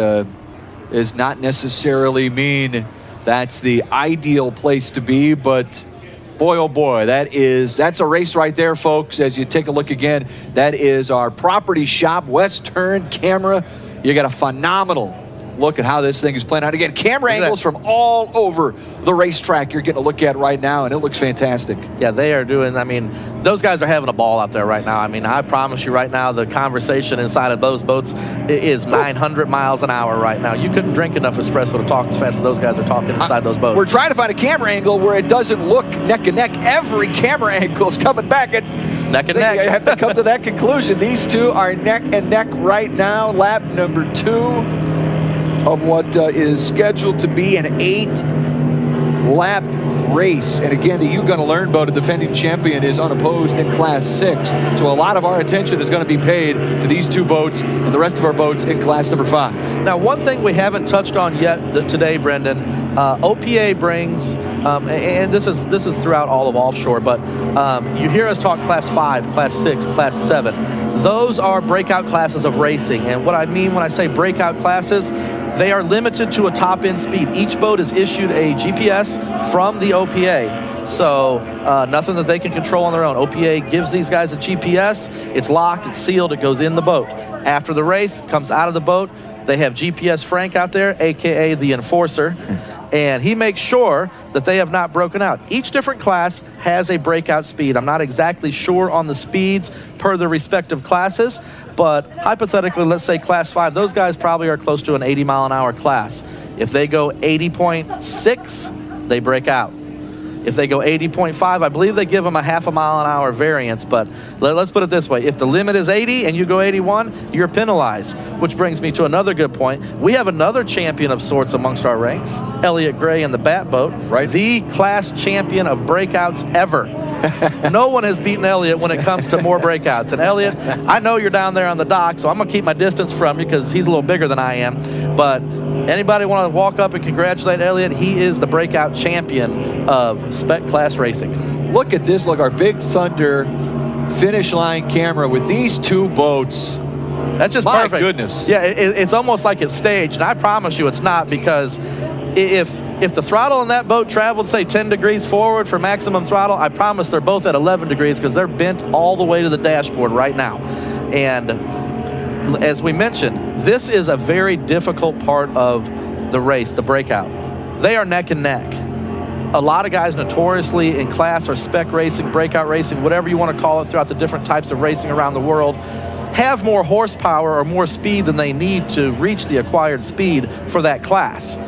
does not necessarily mean that's the ideal place to be, but boy, oh boy, that's a race right there, folks. As you take a look again, that is our Property Shop West Turn camera. You got a phenomenal look at how this thing is playing out. Again, camera angles from all over the racetrack you're getting a look at right now, and it looks fantastic. Yeah, they are doing, I mean, those guys are having a ball out there right now. I mean, I promise you right now, the conversation inside of those boats is 900 miles an hour right now. You couldn't drink enough espresso to talk as fast as those guys are talking inside those boats. We're trying to find a camera angle where it doesn't look neck and neck. Every camera angle is coming back at neck and neck. I have to come to that conclusion. These two are neck and neck right now. Lap number 2 of what is scheduled to be an 8-lap race. And again, the You Gonna Learn boat, a defending champion, is unopposed in Class 6. So a lot of our attention is going to be paid to these two boats and the rest of our boats in Class number 5. Now, one thing we haven't touched on yet today, Brendan, OPA brings, and this is throughout all of offshore, but you hear us talk Class 5, Class 6, Class 7. Those are breakout classes of racing. And what I mean when I say breakout classes, they are limited to a top-end speed. Each boat is issued a GPS from the OPA. So nothing that they can control on their own. OPA gives these guys a GPS. It's locked, it's sealed, it goes in the boat. After the race, comes out of the boat. They have GPS Frank out there, AKA the enforcer. And he makes sure that they have not broken out. Each different class has a breakout speed. I'm not exactly sure on the speeds per the respective classes, but hypothetically, let's say Class 5, those guys probably are close to an 80-mile-an-hour class. If they go 80.6, they break out. If they go 80.5, I believe they give them a half-a-mile-an-hour variance, but let's put it this way. If the limit is 80 and you go 81, you're penalized, which brings me to another good point. We have another champion of sorts amongst our ranks, Elliot Gray in the Bat Boat, right? The class champion of breakouts ever. No one has beaten Elliot when it comes to more breakouts. And Elliot, I know you're down there on the dock, so I'm going to keep my distance from you because he's a little bigger than I am. But anybody want to walk up and congratulate Elliot? He is the breakout champion of spec class racing. Look at this. Look, our Big Thunder finish line camera with these two boats. That's just My perfect. Goodness. Yeah, it's almost like it's staged. And I promise you it's not, because if the throttle on that boat traveled, say, 10 degrees forward for maximum throttle, I promise they're both at 11 degrees because they're bent all the way to the dashboard right now. And as we mentioned, this is a very difficult part of the race, the breakout. They are neck and neck. A lot of guys notoriously in class or spec racing, breakout racing, whatever you want to call it, throughout the different types of racing around the world, have more horsepower or more speed than they need to reach the acquired speed for that class.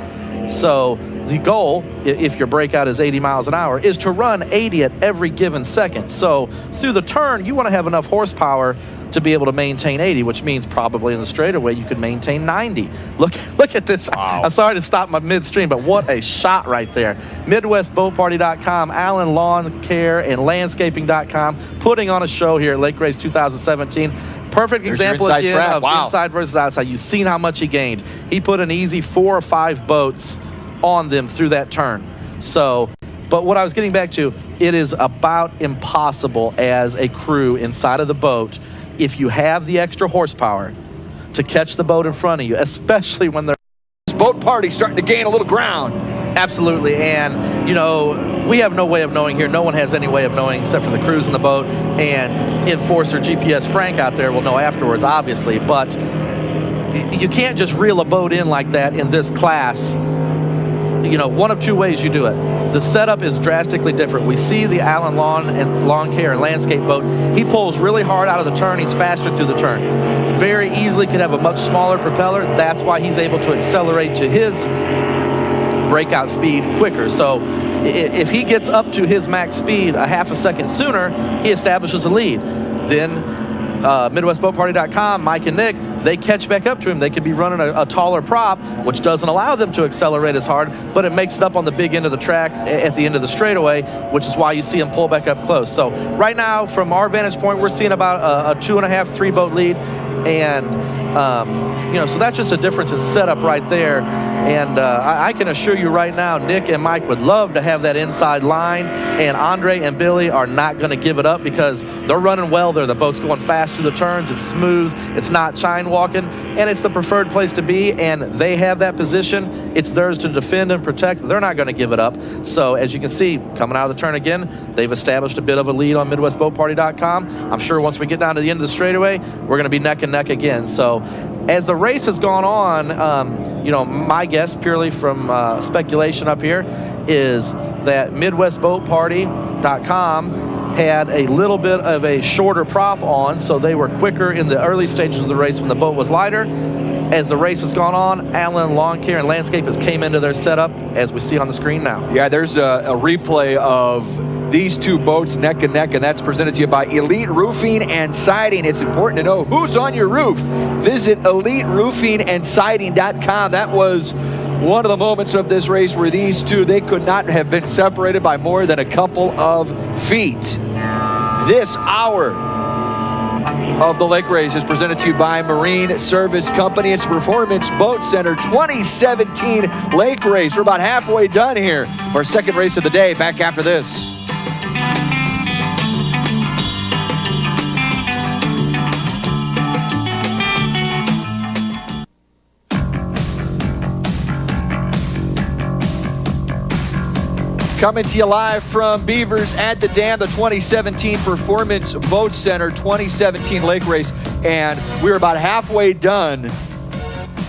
So the goal, if your breakout is 80 miles an hour, is to run 80 at every given second. So through the turn, you want to have enough horsepower to be able to maintain 80, which means probably in the straightaway you could maintain 90. Look at this. Wow. I'm sorry to stop my midstream, but what a shot right there. MidwestBoatParty.com, Allen Lawn Care and Landscaping.com, putting on a show here at Lake Race 2017. Perfect example again of inside versus outside. You've seen how much he gained. He put an easy 4 or 5 boats on them through that turn. So, but what I was getting back to, it is about impossible as a crew inside of the boat, if you have the extra horsepower, to catch the boat in front of you, especially when they're... This boat party starting to gain a little ground. Absolutely, and we have no way of knowing here. No one has any way of knowing except for the crews in the boat, and Enforcer GPS Frank out there will know afterwards, obviously, but you can't just reel a boat in like that in this class. One of two ways you do it. The setup is drastically different. We see the Allen Lawn Care and Landscape boat. He pulls really hard out of the turn. He's faster through the turn. Very easily could have a much smaller propeller. That's why he's able to accelerate to his breakout speed quicker. So if he gets up to his max speed a half a second sooner, he establishes a lead. Then MidwestBoatParty.com, Mike and Nick, they catch back up to him. They could be running a taller prop, which doesn't allow them to accelerate as hard, but it makes it up on the big end of the track at the end of the straightaway, which is why you see him pull back up close. So right now, from our vantage point, we're seeing about a 2.5, 3 boat lead, and so that's just a difference in setup right there. And I can assure you right now, Nick and Mike would love to have that inside line, and Andre and Billy are not going to give it up because they're running well there. The boat's going fast through the turns. It's smooth. It's not chine walking, and it's the preferred place to be, and they have that position. It's theirs to defend and protect. They're not going to give it up. So as you can see, coming out of the turn again, they've established a bit of a lead on MidwestBoatParty.com. I'm sure once we get down to the end of the straightaway, we're going to be neck and neck again. So as the race has gone on, my guess, purely from speculation up here, is that MidwestBoatParty.com had a little bit of a shorter prop on, so they were quicker in the early stages of the race when the boat was lighter. As the race has gone on, Allen Lawn Care and Landscape has came into their setup, as we see on the screen now. Yeah, there's a replay of these two boats neck and neck, and that's presented to you by Elite Roofing and Siding. It's important to know who's on your roof. Visit EliteRoofingAndSiding.com. That was one of the moments of this race where these two, they could not have been separated by more than a couple of feet. This hour of the Lake Race is presented to you by Marine Service Company. It's Performance Boat Center 2017 Lake Race. We're about halfway done here for our second race of the day. Back after this. Coming to you live from Beavers at the Dam, the 2017 Performance Boat Center 2017 Lake Race. And we're about halfway done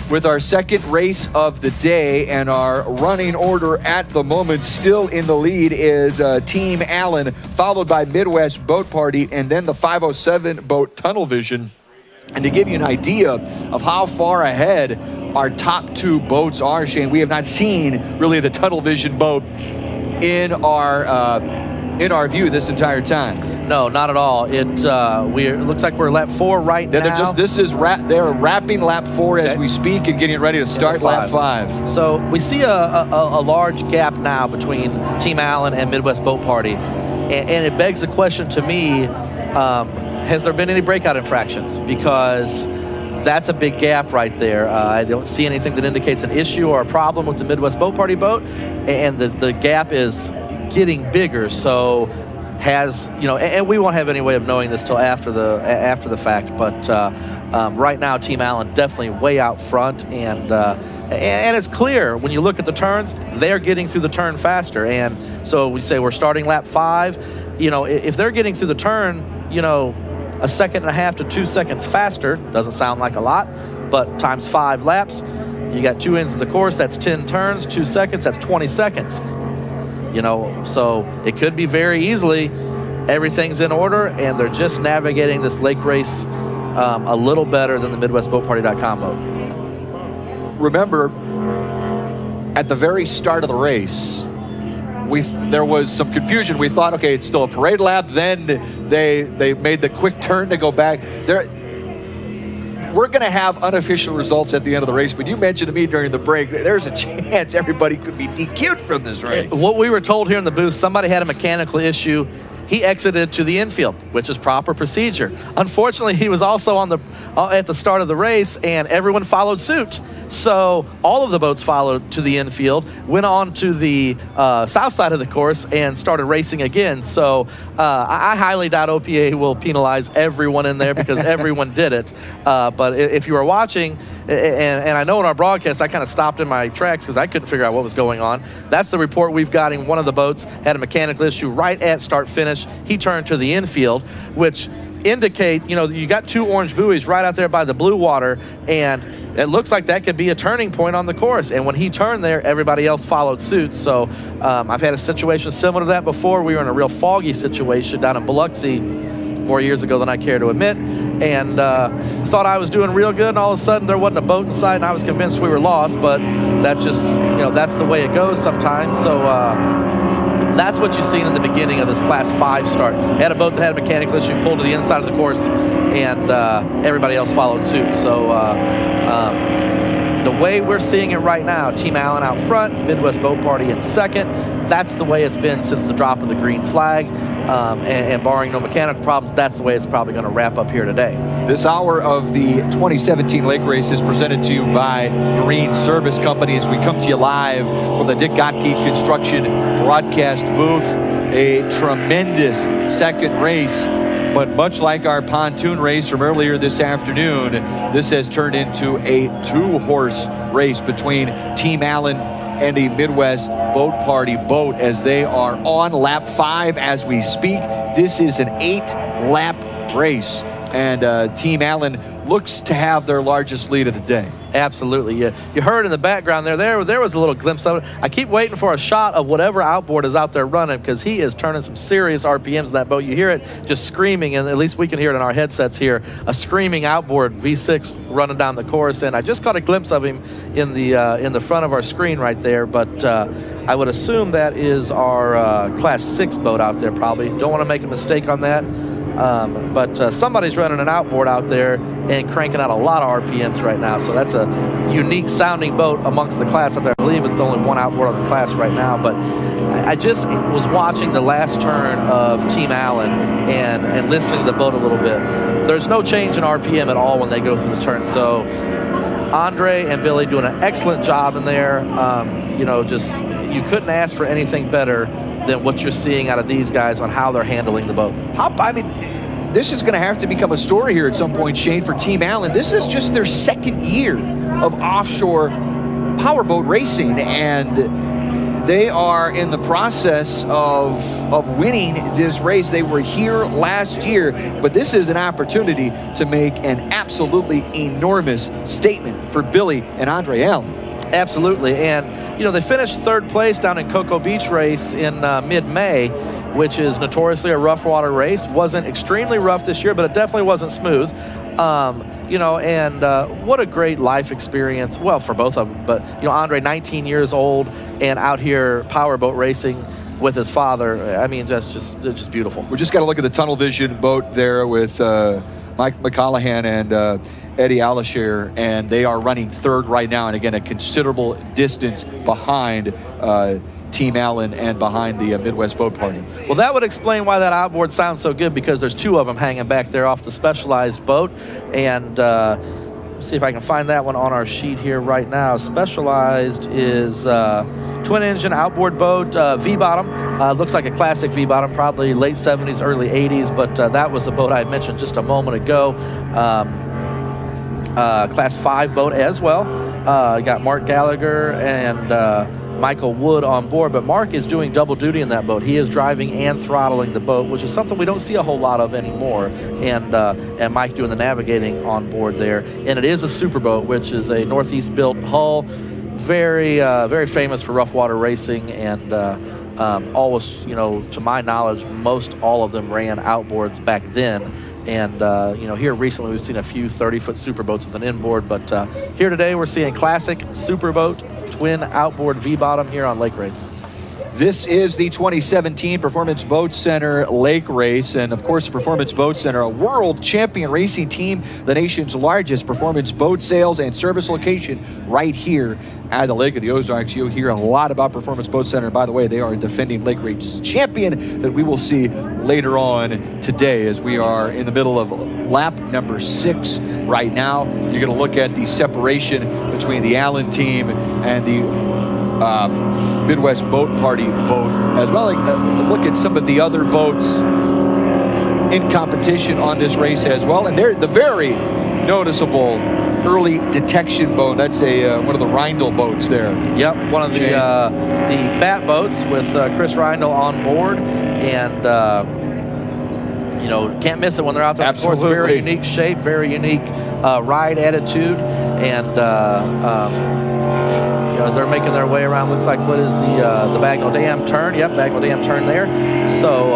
with our second race of the day. And our running order at the moment, still in the lead, is Team Allen, followed by Midwest Boat Party, and then the 507 boat Tunnel Vision. And to give you an idea of how far ahead our top two boats are, Shane, we have not seen really the Tunnel Vision boat in our view this entire time. No, not at all. It looks like we're lap 4 right now. They're wrapping lap 4 as we speak and getting ready to start lap 5. So we see a large gap now between Team Allen and Midwest Boat Party, and it begs the question to me: has there been any breakout infractions? Because that's a big gap right there. I don't see anything that indicates an issue or a problem with the Midwest Boat Party boat, and the gap is getting bigger. So and we won't have any way of knowing this till after the fact. But right now, Team Allen definitely way out front, and it's clear when you look at the turns, they're getting through the turn faster. And so we say we're starting lap 5. If they're getting through the turn, a second and a half to 2 seconds faster, doesn't sound like a lot, but times 5 laps, you got 2 ends of the course, that's 10 turns, 2 seconds, that's 20 seconds. So it could be very easily everything's in order, and they're just navigating this lake race a little better than the MidwestBoatParty.com boat. Remember, at the very start of the race, there was some confusion. We thought, okay, it's still a parade lap. Then they made the quick turn to go back. We're going to have unofficial results at the end of the race, but you mentioned to me during the break that there's a chance everybody could be DQ'd from this race. What we were told here in the booth, somebody had a mechanical issue. He exited to the infield, which is proper procedure. Unfortunately, he was also at the start of the race, and everyone followed suit. So all of the boats followed to the infield, went on to the south side of the course, and started racing again. So I highly doubt OPA will penalize everyone in there because everyone did it. But if you are watching, and I know in our broadcast I kind of stopped in my tracks because I couldn't figure out what was going on. That's the report we've got. One of the boats had a mechanical issue right at start finish. He turned to the infield, which indicate, you got 2 orange buoys right out there by the blue water, and it looks like that could be a turning point on the course. And when he turned there, everybody else followed suit. So I've had a situation similar to that before. We were in a real foggy situation down in Biloxi more years ago than I care to admit, and thought I was doing real good, and all of a sudden there wasn't a boat in sight, and I was convinced we were lost. But that just, that's the way it goes sometimes. So that's what you've seen in the beginning of this Class 5 start. Had a boat that had a mechanical issue, pulled to the inside of the course, and everybody else followed suit. So the way we're seeing it right now, Team Allen out front, Midwest Boat Party in second. That's the way it's been since the drop of the green flag. And barring no mechanical problems, that's the way it's probably going to wrap up here today. This hour of the 2017 Lake Race is presented to you by Marine Service Company as we come to you live from the Dick Gottke Construction broadcast booth. A tremendous second race, but much like our pontoon race from earlier this afternoon, this has turned into a 2-horse race between Team Allen and the Midwest Boat Party boat as they are on lap 5 as we speak. This is an 8-lap race, and Team Allen looks to have their largest lead of the day. Absolutely. You heard in the background there was a little glimpse of it. I keep waiting for a shot of whatever outboard is out there running, because he is turning some serious RPMs in that boat. You hear it just screaming, and at least we can hear it in our headsets here, a screaming outboard V6 running down the course. And I just caught a glimpse of him in the front of our screen right there, but I would assume that is our Class 6 boat out there probably. Don't want to make a mistake on that. But somebody's running an outboard out there and cranking out a lot of RPMs right now. So that's a unique sounding boat amongst the class out there. I believe it's only one outboard on the class right now. But I just was watching the last turn of Team Allen and listening to the boat a little bit. There's no change in RPM at all when they go through the turn. So Andre and Billy doing an excellent job in there. You couldn't ask for anything better than what you're seeing out of these guys on how they're handling the boat. This is going to have to become a story here at some point, Shane, for Team Allen. This is just their second year of offshore powerboat racing, and they are in the process of winning this race. They were here last year, but this is an opportunity to make an absolutely enormous statement for Billy and Andre Allen. Absolutely, and they finished 3rd place down in Cocoa Beach race in mid-May, which is notoriously a rough water race. Wasn't extremely rough this year, but it definitely wasn't smooth. What a great life experience, well, for both of them. But, Andre, 19 years old and out here powerboat racing with his father. I mean, that's just beautiful. We just got to look at the tunnel vision boat there with Mike McCallahan and Eddie Alisher, and they are running 3rd right now, and again, a considerable distance behind Team Allen and behind the Midwest Boat Party. Well, that would explain why that outboard sounds so good, because there's 2 of them hanging back there off the Specialized boat. And see if I can find that one on our sheet here right now. Specialized is twin-engine outboard boat, V-bottom. Looks like a classic V-bottom, probably late 70s, early 80s, but that was the boat I mentioned just a moment ago. Class 5 boat as well. Got Mark Gallagher and Michael Wood on board, but Mark is doing double duty in that boat. He is driving and throttling the boat, which is something we don't see a whole lot of anymore, and Mike doing the navigating on board there. And it is a super boat, which is a Northeast built hull, very very famous for rough water racing, and always, to my knowledge, most all of them ran outboards back then. And, here recently we've seen a few 30-foot superboats with an inboard, but here today we're seeing classic superboat, twin outboard V-bottom here on Lake Race. This is the 2017 Performance Boat Center Lake Race, and of course the Performance Boat Center, a world champion racing team, the nation's largest performance boat sales and service location right here at the Lake of the Ozarks. You'll hear a lot about Performance Boat Center. By the way, they are a defending Lake Race champion that we will see later on today as we are in the middle of lap number 6 right now. You're going to look at the separation between the Allen team and the Midwest Boat Party boat, as well as look at some of the other boats in competition on this race as well. And they're the very noticeable early detection boat. That's one of the Reindl boats there. Yep, one of the bat boats with Chris Reindl on board, and can't miss it when they're out there. Absolutely. Of course, very unique shape, very unique ride attitude, and as they're making their way around, looks like what is the Bagnell Dam turn? Yep, Bagnell Dam turn there. So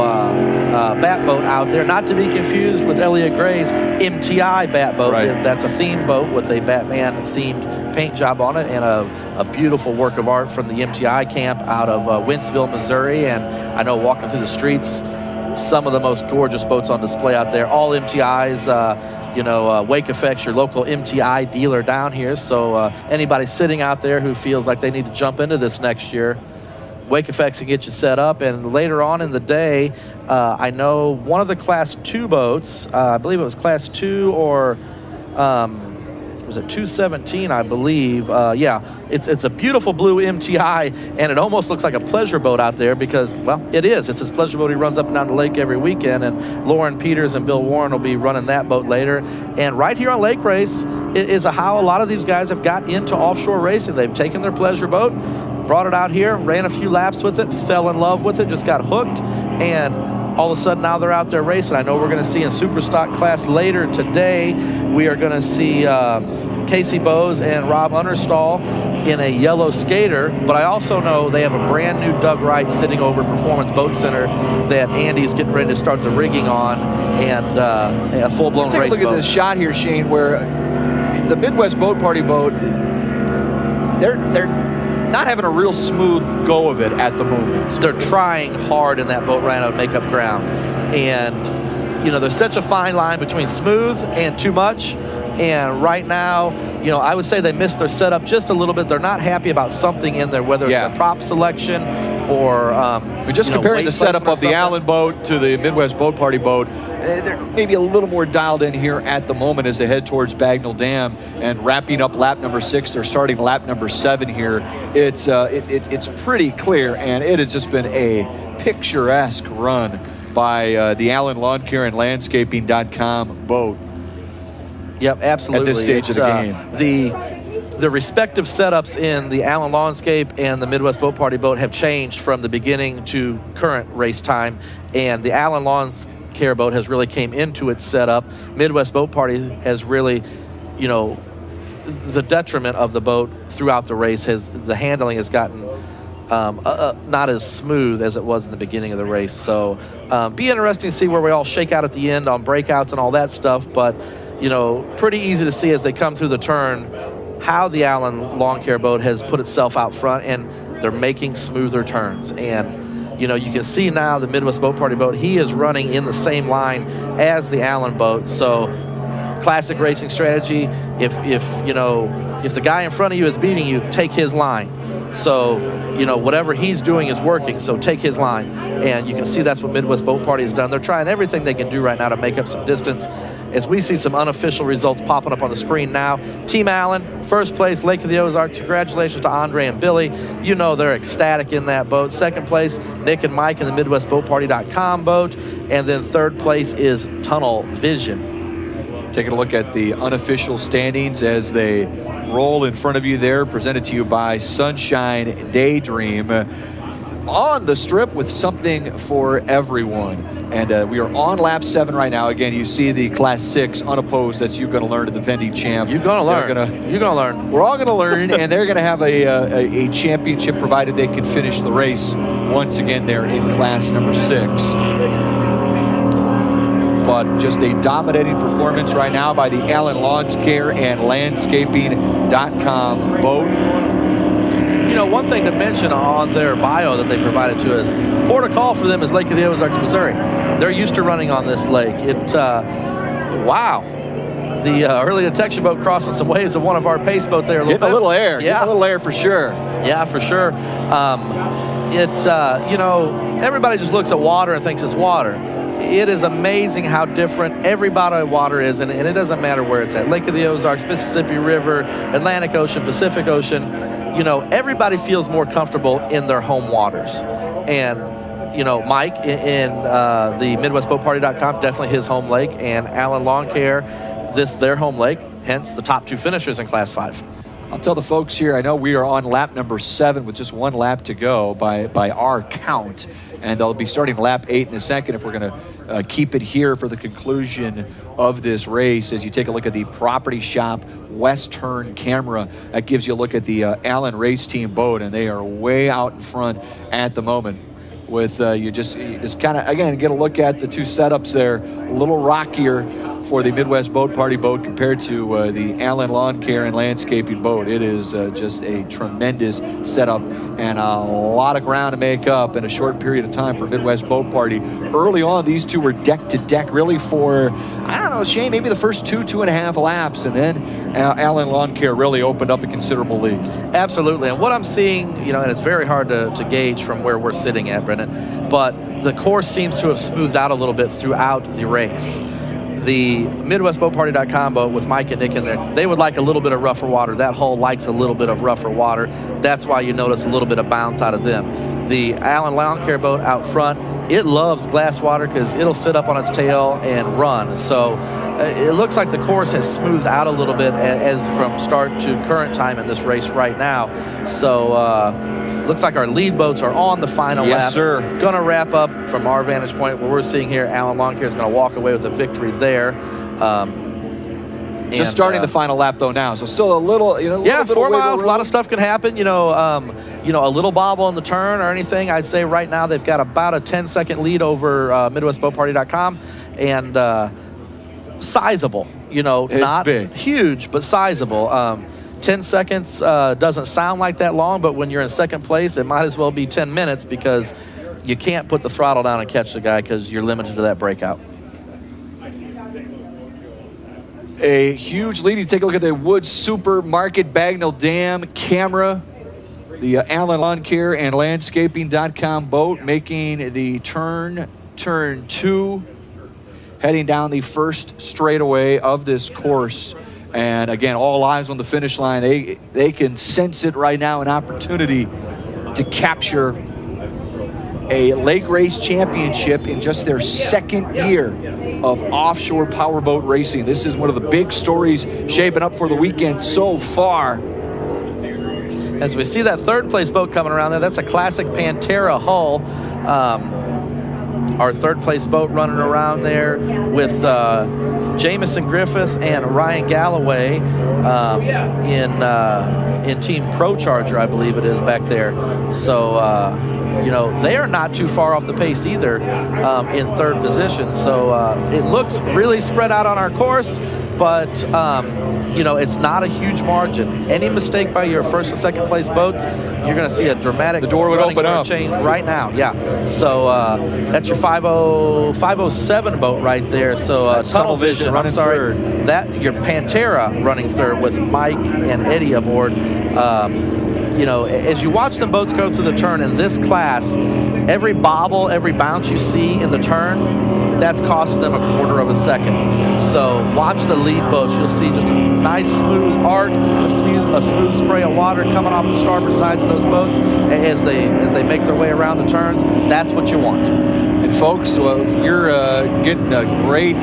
bat boat out there, not to be confused with Elliott Gray's MTI bat boat. Right. That's a theme boat with a Batman-themed paint job on it, and a beautiful work of art from the MTI camp out of Wentzville, Missouri. And I know walking through the streets, some of the most gorgeous boats on display out there. All MTIs, Wake Effects, your local MTI dealer down here. So anybody sitting out there who feels like they need to jump into this next year, Wake Effects can get you set up. And later on in the day, I know one of the Class 2 boats, I believe it was Class 2 or was it 217, I believe. It's a beautiful blue MTI, and it almost looks like a pleasure boat out there because, well, it is. It's his pleasure boat. He runs up and down the lake every weekend, and Lauren Peters and Bill Warren will be running that boat later. And right here on Lake Race is how a lot of these guys have got into offshore racing. They've taken their pleasure boat, brought it out here, ran a few laps with it, fell in love with it, just got hooked, and all of a sudden now they're out there racing. I know we're going to see in Super Stock class later today, we are going to see Casey Bowes and Rob Understall in a yellow skater, but I also know they have a brand new Doug Wright sitting over at Performance Boat Center that Andy's getting ready to start the rigging on, and a full-blown race boat. Take a look at this shot here, Shane, where the Midwest Boat Party boat, they're not having a real smooth go of it at the moment. They're trying hard in that boat right now to make up ground. And, there's such a fine line between smooth and too much. And right now, I would say they missed their setup just a little bit. They're not happy about something in there, whether it's their prop selection or just comparing the setup of the Allen boat to the Midwest Boat Party boat, they're maybe a little more dialed in here at the moment as they head towards Bagnell Dam and wrapping up lap number 6. They're starting lap number 7 here. It's pretty clear, and it has just been a picturesque run by the Allen Lawn Care and Landscaping.com boat. Yep, absolutely. At this stage of the game. The respective setups in the Allen Lawnscape and the Midwest Boat Party boat have changed from the beginning to current race time, and the Allen Lawn Care boat has really came into its setup. Midwest Boat Party has really, the detriment of the boat throughout the race the handling has gotten not as smooth as it was in the beginning of the race. So be interesting to see where we all shake out at the end on breakouts and all that stuff, but pretty easy to see as they come through the turn how the Allen Lawn Care boat has put itself out front, and they're making smoother turns. And you can see now the Midwest Boat Party boat, he is running in the same line as the Allen boat. So classic racing strategy, if the guy in front of you is beating you, take his line. So whatever he's doing is working, so take his line. And you can see that's what Midwest Boat Party has done. They're trying everything they can do right now to make up some distance, as we see some unofficial results popping up on the screen now. Team Allen, first place, Lake of the Ozarks. Congratulations to Andre and Billy. They're ecstatic in that boat. Second place, Nick and Mike in the MidwestBoatParty.com boat. And then third place is Tunnel Vision. Taking a look at the unofficial standings as they roll in front of you there, presented to you by Sunshine Daydream. On the strip with something for everyone. And we are on lap 7 right now. Again, you see the Class 6 unopposed. That's You're Going to Learn, the defending champ. You're going to learn. You're going to learn. We're all going to learn, and they're going to have a championship provided they can finish the race once again there in class number 6. But just a dominating performance right now by the Allen Lawn Care and Landscaping.com boat. One thing to mention on their bio that they provided to us, port of call for them is Lake of the Ozarks, Missouri. They're used to running on this lake. Wow. The early detection boat crossing some waves of one of our pace boat there. Getting a little air. Yeah. Getting a little air for sure. Yeah, for sure. Everybody just looks at water and thinks it's water. It is amazing how different every body of water is, and it doesn't matter where it's at. Lake of the Ozarks, Mississippi River, Atlantic Ocean, Pacific Ocean. Everybody feels more comfortable in their home waters. And, Mike in the MidwestBoatParty.com, definitely his home lake, and Allen Lawn Care, this their home lake, hence the top 2 finishers in Class 5. I'll tell the folks here, I know we are on lap number 7 with just 1 lap to go by our count, and they'll be starting lap 8 in a second if we're going to keep it here for the conclusion of this race. As you take a look at the Property Shop West Turn camera, that gives you a look at the Allen Race Team boat, and they are way out in front at the moment. With you just kind of, again, get a look at the 2 setups there, a little rockier for the Midwest Boat Party boat compared to the Allen Lawn Care and Landscaping boat. It is just a tremendous setup and a lot of ground to make up in a short period of time for Midwest Boat Party. Early on, these 2 were deck to deck really for, I don't know, Shane, maybe the first 2.5 laps, and then Allen Lawn Care really opened up a considerable lead. Absolutely, and what I'm seeing, and it's very hard to gauge from where we're sitting at, Brendan, but the course seems to have smoothed out a little bit throughout the race. The MidwestBoatParty.com boat with Mike and Nick in there, they would like a little bit of rougher water. That hull likes a little bit of rougher water. That's why you notice a little bit of bounce out of them. The Allen Lawn Care boat out front, it loves glass water because it'll sit up on its tail and run. So it looks like the course has smoothed out a little bit as from start to current time in this race right now. So looks like our lead boats are on the final lap. Yes, sir. Going to wrap up from our vantage point. What we're seeing here, Allen Lawn Care is going to walk away with a victory there. Just starting the final lap though now, so still a little, 4 miles. A lot of stuff can happen. A little bobble on the turn or anything. I'd say right now they've got about a 10-second lead over MidwestBoatParty.com, and sizable. Not big, huge, but sizable. 10 seconds doesn't sound like that long, but when you're in second place, it might as well be 10 minutes because you can't put the throttle down and catch the guy because you're limited to that breakout. A huge lead. You take a look at the Woods Supermarket Bagnell Dam camera. The Allen Lawn Care and Landscaping.com boat making the turn 2, heading down the first straightaway of this course. And again, all eyes on the finish line. They can sense it right now, an opportunity to capture a lake race championship in just their second year of offshore powerboat racing. This is one of the big stories shaping up for the weekend so far. As we see that 3rd place boat coming around there, that's a classic Pantera hull. Our 3rd place boat running around there with Jamison Griffith and Ryan Galloway in Team Pro Charger, I believe it is back there. So, they are not too far off the pace either in 3rd position. So it looks really spread out on our course, but, it's not a huge margin. Any mistake by your 1st and 2nd place boats, you're going to see a dramatic the door would open up change right now. Yeah. So that's your 507 boat right there. So Tunnel Vision running third. That your Pantera running 3rd with Mike and Eddie aboard. As you watch the boats go through the turn in this class, every bobble, every bounce you see in the turn, that's costing them a 1/4 of a second. So watch the lead boats. You'll see just a nice smooth arc, a smooth spray of water coming off the starboard sides of those boats as they make their way around the turns. That's what you want. And folks, you're getting a great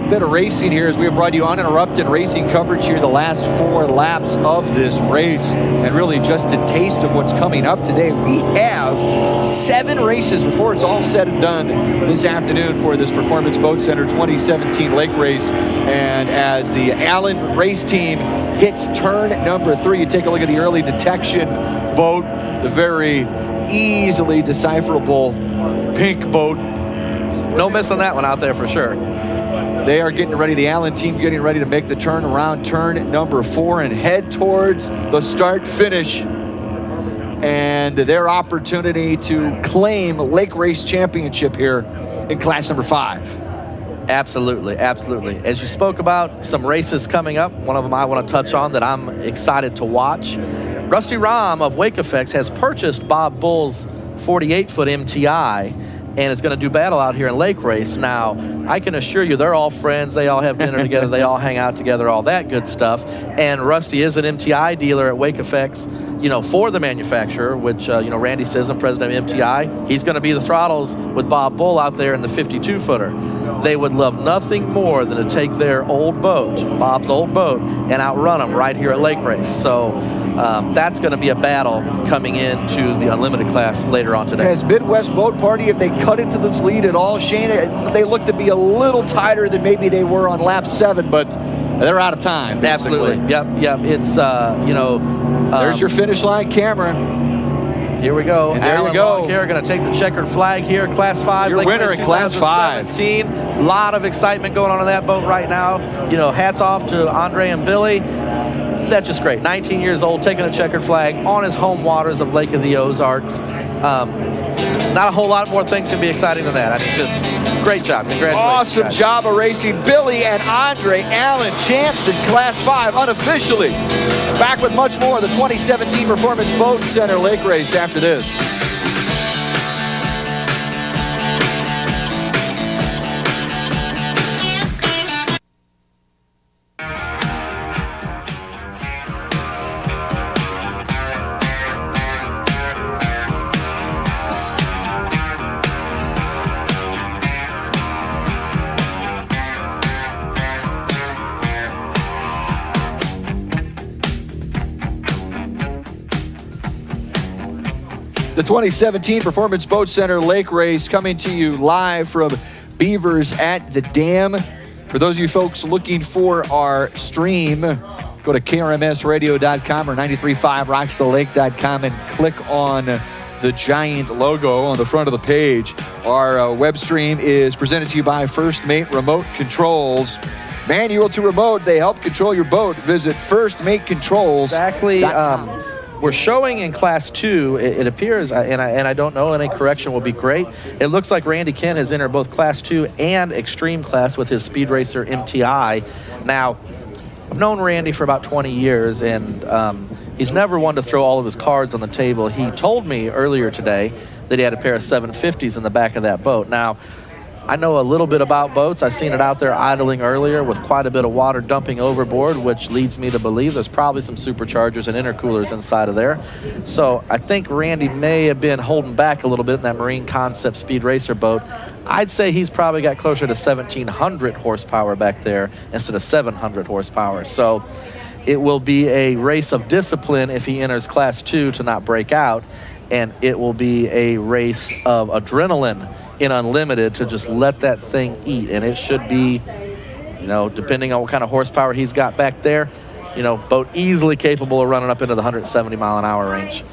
bit of racing here as we have brought you uninterrupted racing coverage here the last 4 laps of this race, and really just a taste of what's coming up today. We have 7 races before it's all said and done this afternoon for this Performance Boat Center 2017 Lake Race. And as the Allen Race Team hits turn number 3, you take a look at the early detection boat, the very easily decipherable pink boat. No missing that one out there for sure. They are getting ready, the Allen team getting ready to make the turn around turn number 4 and head towards the start finish and their opportunity to claim Lake Race Championship here in class number 5. Absolutely, absolutely. As you spoke about some races coming up, one of them I want to touch on that I'm excited to watch. Rusty Rahm of Wake Effects has purchased Bob Bull's 48-foot MTI and is going to do battle out here in Lake Race. Now, I can assure you they're all friends. They all have dinner together. They all hang out together, all that good stuff. And Rusty is an MTI dealer at Wake Effects, for the manufacturer, which, Randy Sisson, president of MTI, he's going to be the throttles with Bob Bull out there in the 52-footer. They would love nothing more than to take their old boat, Bob's old boat, and outrun them right here at Lake Race. So that's going to be a battle coming into the Unlimited class later on today. Has Midwest Boat Party, if they cut into this lead at all, Shane, they look to be a little tighter than maybe they were on lap 7, but they're out of time. Absolutely. Yep. It's, there's your finish line camera. Here we go. And there you go. Here going to take the checkered flag here, Class 5. Your winner in Class 5. A lot of excitement going on in that boat right now. Hats off to Andre and Billy. That's just great. 19 years old, taking a checkered flag on his home waters of Lake of the Ozarks. Not a whole lot more things can be exciting than that. I mean, just great job. Congratulations. Awesome guys. job of racing. Billy and Andre Allen, champs in Class 5 unofficially. Back with much more of the 2017 Performance Boat Center Lake Race after this. The 2017 Performance Boat Center Lake Race coming to you live from Beavers at the Dam. For those of you folks looking for our stream, go to krmsradio.com or 935rocksthelake.com and click on the giant logo on the front of the page. Our web stream is presented to you by First Mate Remote Controls. Manual to remote, they help control your boat. Visit firstmatecontrols.com. Exactly. We're showing in Class 2, it appears, and I don't know, any correction will be great. It looks like Randy Kent has entered both Class 2 and Extreme Class with his Speed Racer MTI. Now, I've known Randy for about 20 years, and he's never one to throw all of his cards on the table. He told me earlier today that he had a pair of 750s in the back of that boat. Now, I know a little bit about boats. I've seen it out there idling earlier with quite a bit of water dumping overboard, which leads me to believe there's probably some superchargers and intercoolers inside of there. So I think Randy may have been holding back a little bit in that Marine Concept Speed Racer boat. I'd say he's probably got closer to 1,700 horsepower back there instead of 700 horsepower. So it will be a race of discipline if he enters Class 2 to not break out, and it will be a race of adrenaline in Unlimited to just let that thing eat. And it should be, depending on what kind of horsepower he's got back there, boat easily capable of running up into the 170 mile an hour range.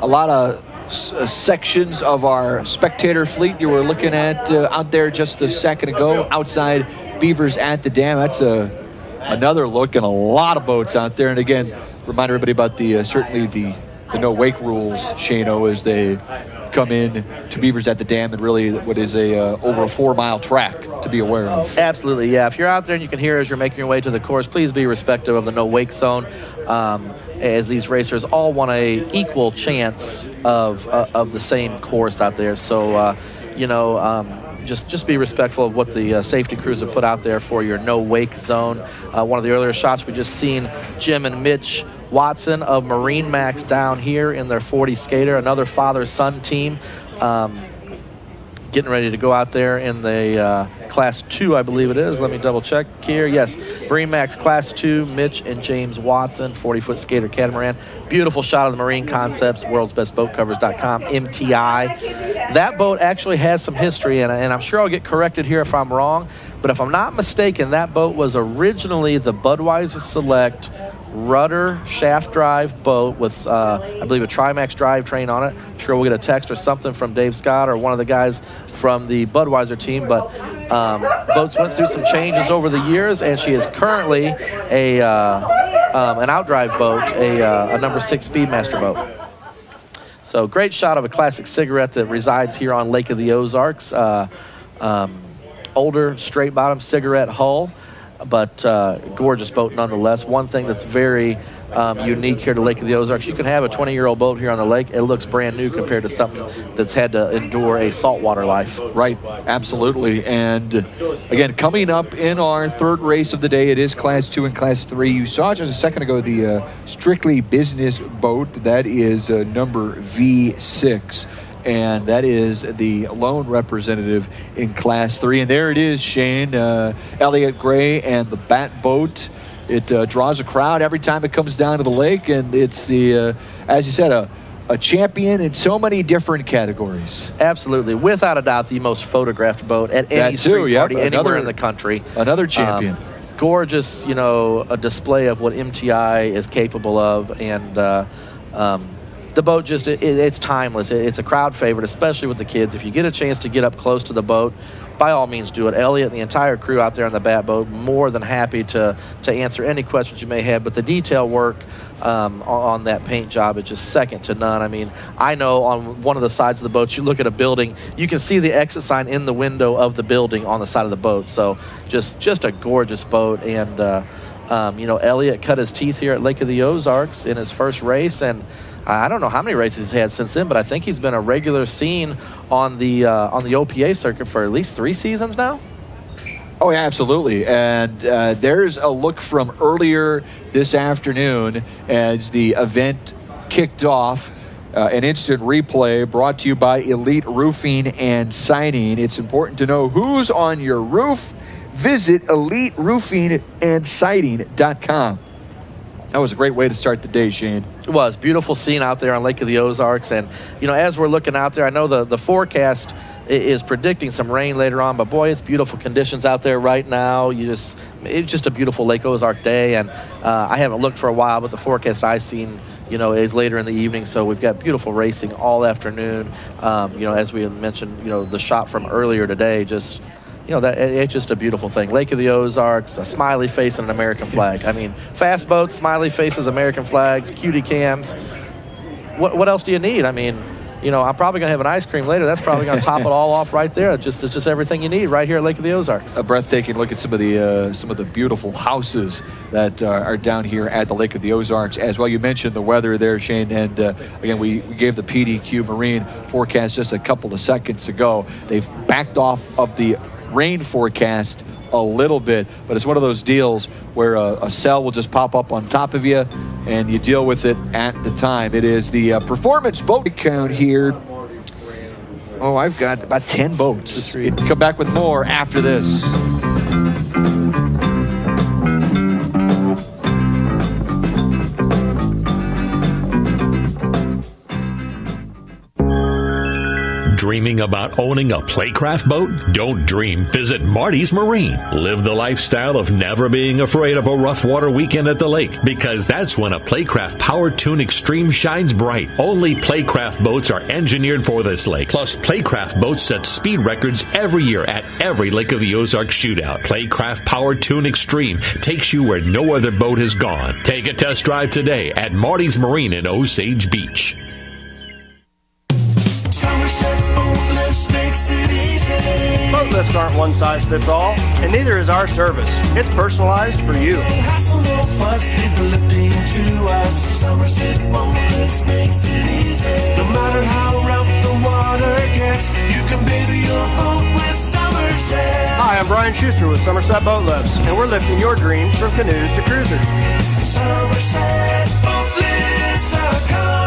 A lot of sections of our spectator fleet you were looking at out there just a second ago outside Beavers at the Dam. That's another look, and a lot of boats out there. And again, remind everybody about certainly the no wake rules, Shano, as they come in to Beavers at the Dam, and really what is over a 4-mile track to be aware of. Absolutely, yeah. If you're out there and you can hear as you're making your way to the course, please be respectful of the no wake zone, as these racers all want a equal chance of the same course out there. So just be respectful of what the safety crews have put out there for your no wake zone. One of the earlier shots we just seen, Jim and Mitch Watson of Marine Max down here in their 40 skater, another father-son team, getting ready to go out there in the Class 2, I believe it is. Let me double check here. Yes, Marine Max Class 2, Mitch and James Watson, 40-foot skater catamaran. Beautiful shot of the Marine Concepts, worldsbestboatcovers.com, MTI. That boat actually has some history, and I'm sure I'll get corrected here if I'm wrong, but if I'm not mistaken, that boat was originally the Budweiser Select rudder shaft drive boat with, I believe, a Trimax drivetrain on it. I'm sure we'll get a text or something from Dave Scott or one of the guys from the Budweiser team, but boats went through some changes over the years, and she is currently an outdrive boat, a number 6 Speedmaster boat. So great shot of a classic cigarette that resides here on Lake of the Ozarks. Older straight bottom cigarette hull, but gorgeous boat nonetheless. One thing that's very unique here to Lake of the Ozarks. You can have a 20-year-old boat here on the lake. It looks brand new compared to something that's had to endure a saltwater life. Right, absolutely. And again, coming up in our third race of the day, it is Class 2 and Class 3. You saw just a second ago the strictly business boat. That is number V6. And that is the lone representative in Class 3. And there it is, Shane, Elliott Gray and the Bat Boat. It draws a crowd every time it comes down to the lake, and it's the, as you said, a champion in so many different categories. Absolutely, without a doubt, the most photographed boat at any street party anywhere in the country. Another champion. Gorgeous, a display of what MTI is capable of, and the boat just, it's timeless. It's a crowd favorite, especially with the kids. If you get a chance to get up close to the boat, by all means do it. Elliot and the entire crew out there on the Bat Boat, more than happy to answer any questions you may have. But the detail work on that paint job is just second to none. I mean, I know on one of the sides of the boat, you look at a building, you can see the exit sign in the window of the building on the side of the boat. So just a gorgeous boat. And, Elliot cut his teeth here at Lake of the Ozarks in his first race. And I don't know how many races he's had since then, but I think he's been a regular scene on the OPA circuit for at least 3 seasons now. Oh, yeah, absolutely. And there's a look from earlier this afternoon as the event kicked off. An instant replay brought to you by Elite Roofing and Siding. It's important to know who's on your roof. Visit eliteroofingandsiding.com. That was a great way to start the day, Shane. It was. Beautiful scene out there on Lake of the Ozarks. And, as we're looking out there, I know the forecast is predicting some rain later on, but boy, it's beautiful conditions out there right now. It's just a beautiful Lake Ozark day. And I haven't looked for a while, but the forecast I've seen, is later in the evening. So we've got beautiful racing all afternoon. As we mentioned, the shot from earlier today, just, that it's just a beautiful thing. Lake of the Ozarks, a smiley face and an American flag. I mean, fast boats, smiley faces, American flags, cutie cams. What else do you need? I mean, I'm probably going to have an ice cream later. That's probably going to top it all off right there. It's just everything you need right here at Lake of the Ozarks. A breathtaking look at some of the beautiful houses that are down here at the Lake of the Ozarks as well. You mentioned the weather there, Shane, and again, we gave the PDQ Marine forecast just a couple of seconds ago. They've backed off of the rain forecast a little bit, but it's one of those deals where a cell will just pop up on top of you and you deal with it at the time. It is the performance boat count here. Oh, I've got about 10 boats. Come back with more after this. Dreaming about owning a Playcraft boat? Don't dream. Visit Marty's Marine. Live the lifestyle of never being afraid of a rough water weekend at the lake, because that's when a Playcraft Power Tune Extreme shines bright. Only Playcraft boats are engineered for this lake. Plus, Playcraft boats set speed records every year at every Lake of the Ozarks shootout. Playcraft Power Tune Extreme takes you where no other boat has gone. Take a test drive today at Marty's Marine in Osage Beach. Boat lifts aren't one size fits all, and neither is our service. It's personalized for you. No matter how rough the water gets, you can baby your boat with Somerset. Hi, I'm Brian Schuster with Somerset Boat Lifts, and we're lifting your dreams from canoes to cruisers. SomersetBoatLifts.com.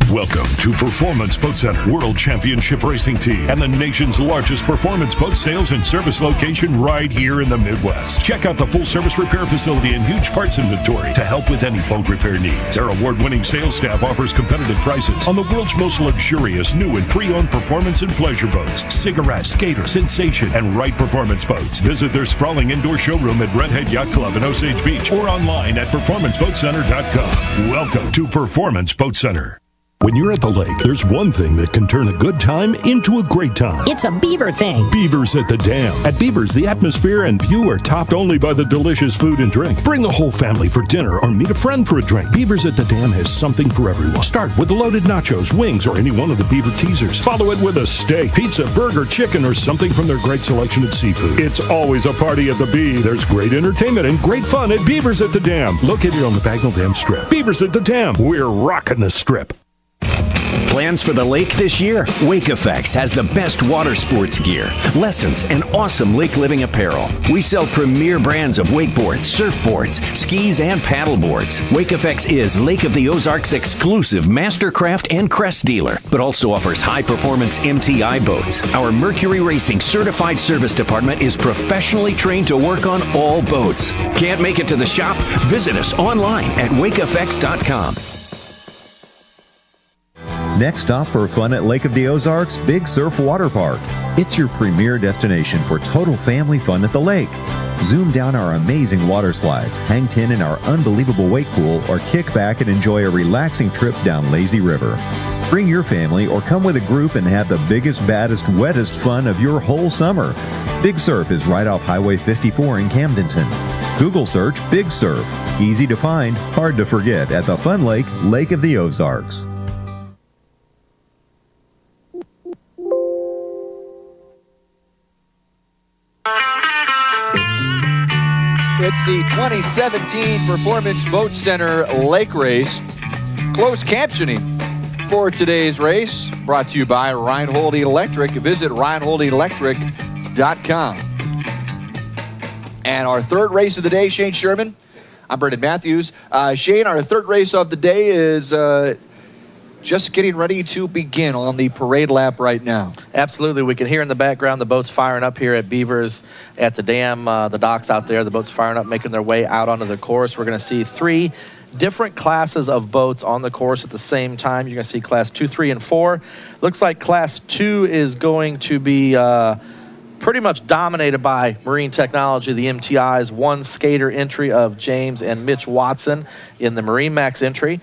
Welcome to Performance Boat Center, World Championship Racing Team, and the nation's largest performance boat sales and service location right here in the Midwest. Check out the full-service repair facility and huge parts inventory to help with any boat repair needs. Our award-winning sales staff offers competitive prices on the world's most luxurious new and pre-owned performance and pleasure boats, Cigarette, Skater, Sensation, and Wright Performance Boats. Visit their sprawling indoor showroom at Redhead Yacht Club in Osage Beach or online at performanceboatcenter.com. Welcome to Performance Boat Center. When you're at the lake, there's one thing that can turn a good time into a great time. It's a beaver thing. Beavers at the Dam. At Beavers, the atmosphere and view are topped only by the delicious food and drink. Bring the whole family for dinner or meet a friend for a drink. Beavers at the Dam has something for everyone. Start with loaded nachos, wings, or any one of the Beaver teasers. Follow it with a steak, pizza, burger, chicken, or something from their great selection of seafood. It's always a party at the Bee. There's great entertainment and great fun at Beavers at the Dam. Located on the Bagnell Dam Strip. Beavers at the Dam. We're rocking the Strip. Plans for the lake this year? Wake Effects has the best water sports gear, lessons, and awesome lake living apparel. We sell premier brands of wakeboards, surfboards, skis, and paddleboards. Wake Effects is Lake of the Ozarks' exclusive Mastercraft and Crest dealer, but also offers high-performance MTI boats. Our Mercury Racing certified service department is professionally trained to work on all boats. Can't make it to the shop? Visit us online at wakeeffects.com. Next stop for fun at Lake of the Ozarks, Big Surf Water Park. It's your premier destination for total family fun at the lake. Zoom down our amazing water slides, hang 10 in our unbelievable wake pool, or kick back and enjoy a relaxing trip down Lazy River. Bring your family or come with a group and have the biggest, baddest, wettest fun of your whole summer. Big Surf is right off Highway 54 in Camdenton. Google search Big Surf. Easy to find, hard to forget at the fun lake, Lake of the Ozarks. It's the 2017 Performance Boat Center Lake Race. Closed captioning for today's race brought to you by Reinhold Electric. Visit reinholdelectric.com. And our third race of the day, Shane Sherman. I'm Brendan Matthews. Shane, our third race of the day is just getting ready to begin on the parade lap right now. Absolutely. We can hear in the background the boats firing up here at Beavers at the dam, the docks out there. The boats firing up, making their way out onto the course. We're going to see 3 different classes of boats on the course at the same time. You're going to see class 2, 3, and 4. Looks like class 2 is going to be pretty much dominated by Marine Technology, the MTI's one skater entry of James and Mitch Watson in the Marine Max entry,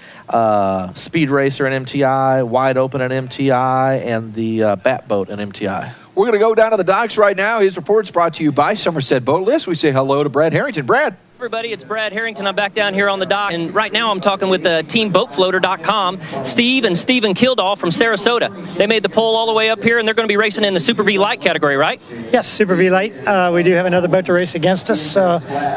Speed Racer and MTI, Wide Open and MTI, and the Bat Boat and MTI. We're going to go down to the docks right now. His report's brought to you by Somerset Boat Lifts. We say hello to Brad Harrington. Brad. Everybody, it's Brad Harrington. I'm back down here on the dock, and right now I'm talking with teamboatfloater.com, Steve and Stephen Kildall from Sarasota. They made the poll all the way up here, and they're going to be racing in the Super V Light category, right? Yes, Super V Light. We do have another boat to race against us.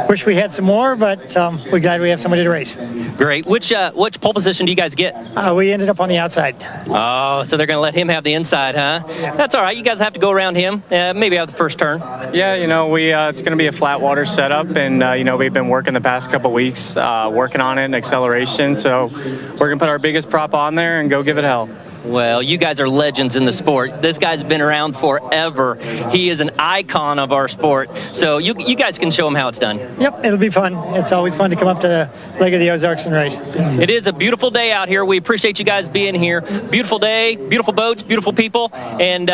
Wish we had some more, but we're glad we have somebody to race. Great. Which pole position do you guys get? We ended up on the outside. Oh, so they're going to let him have the inside, huh? That's all right. You guys have to go around him, maybe have the first turn. Yeah, it's going to be a flat water setup, and, we've been working the past couple weeks, working on it and acceleration, so we're going to put our biggest prop on there and go give it hell. Well, you guys are legends in the sport. This guy's been around forever. He is an icon of our sport. So you guys can show him how it's done. Yep, it'll be fun. It's always fun to come up to Lake of the Ozarks and race. It is a beautiful day out here. We appreciate you guys being here. Beautiful day, beautiful boats, beautiful people, and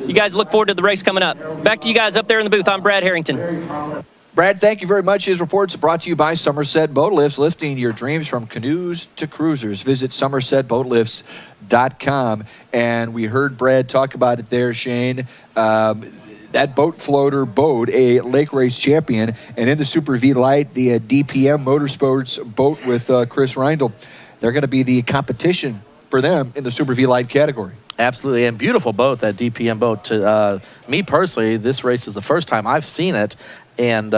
you guys look forward to the race coming up. Back to you guys up there in the booth. I'm Brad Harrington. Brad, thank you very much. His reports brought to you by Somerset Boat Lifts, lifting your dreams from canoes to cruisers. Visit somersetboatlifts.com. And we heard Brad talk about it there, Shane. That boat floater boat, a lake race champion, and in the Super V Light, the DPM Motorsports boat with Chris Reindl. They're going to be the competition for them in the Super V Light category. Absolutely, and beautiful boat, that DPM boat. To me personally, this race is the first time I've seen it. And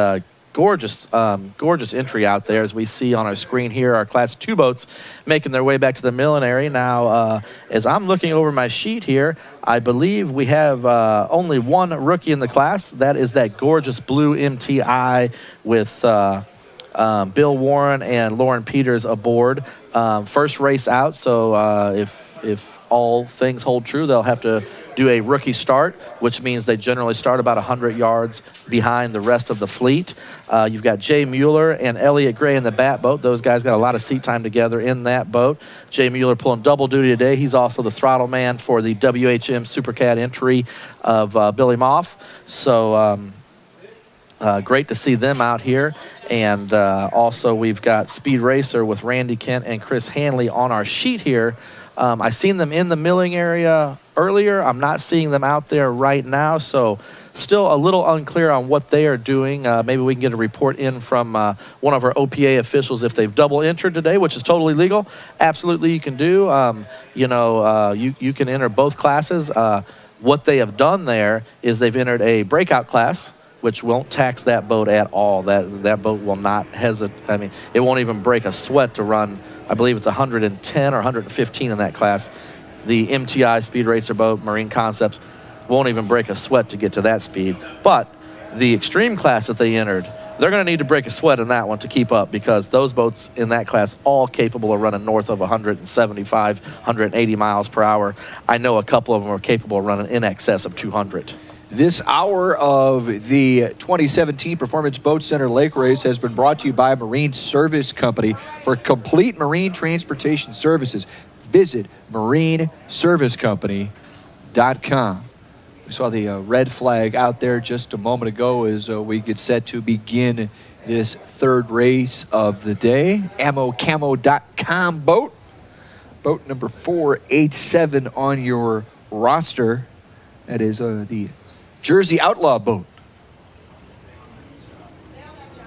gorgeous entry out there, as we see on our screen here. Our Class 2 boats making their way back to the millinery. Now, as I'm looking over my sheet here, I believe we have only one rookie in the class. That is that gorgeous blue MTI with Bill Warren and Lauren Peters aboard. First race out, so if all things hold true, they'll have to do a rookie start, which means they generally start about 100 yards behind the rest of the fleet. You've got Jay Mueller and Elliot Gray in the Bat Boat. Those guys got a lot of seat time together in that boat. Jay Mueller pulling double duty today. He's also the throttle man for the WHM Supercat entry of Billy Moff. So great to see them out here. And also we've got Speed Racer with Randy Kent and Chris Hanley on our sheet here I seen them in the milling area earlier. I'm not seeing them out there right now, so still a little unclear on what they are doing. Maybe we can get a report in from one of our OPA officials if they've double entered today, which is totally legal. Absolutely, you can do. You can enter both classes. What they have done there is they've entered a breakout class, which won't tax that boat at all. That boat will not hesitate. I mean, it won't even break a sweat to run. I believe it's 110 or 115 in that class. The MTI Speed Racer boat, Marine Concepts, won't even break a sweat to get to that speed. But the extreme class that they entered, they're going to need to break a sweat in that one to keep up, because those boats in that class all capable of running north of 175, 180 miles per hour. I know a couple of them are capable of running in excess of 200. This hour of the 2017 Performance Boat Center Lake Race has been brought to you by Marine Service Company. For complete marine transportation services, visit marineservicecompany.com. We saw the red flag out there just a moment ago as we get set to begin this third race of the day. AmmoCamo.com boat. Boat number 487 on your roster. That is the Jersey Outlaw boat.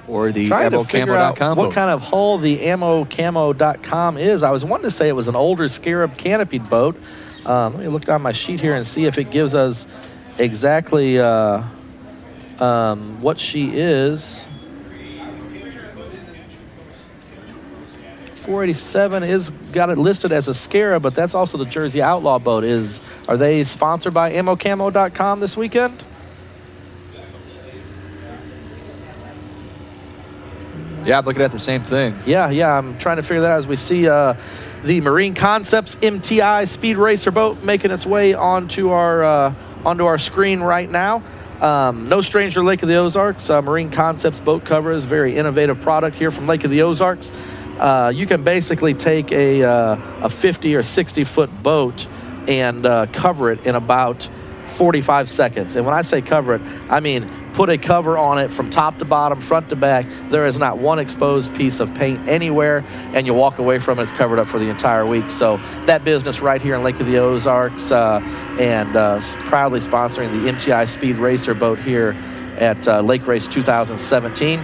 Or the AmmoCamo.com boat. What kind of hull the AmmoCamo.com is. I was wanting to say it was an older Scarab canopied boat. Let me look down my sheet here and see if it gives us exactly what she is. 487 is got it listed as a Scarab, but that's also the Jersey Outlaw boat. Are they sponsored by AmmoCamo.com this weekend? Yeah, I'm looking at the same thing. Yeah, I'm trying to figure that out as we see the Marine Concepts MTI Speed Racer boat making its way onto our screen right now. No stranger to Lake of the Ozarks. Marine Concepts boat cover is a very innovative product here from Lake of the Ozarks. You can basically take a 50 or 60 foot boat and cover it in about 45 seconds. And when I say cover it, I mean put a cover on it from top to bottom, front to back. There is not one exposed piece of paint anywhere, and you walk away from it, it's covered up for the entire week. So that business right here in Lake of the Ozarks, and proudly sponsoring the MTI Speed Racer boat here at Lake Race 2017.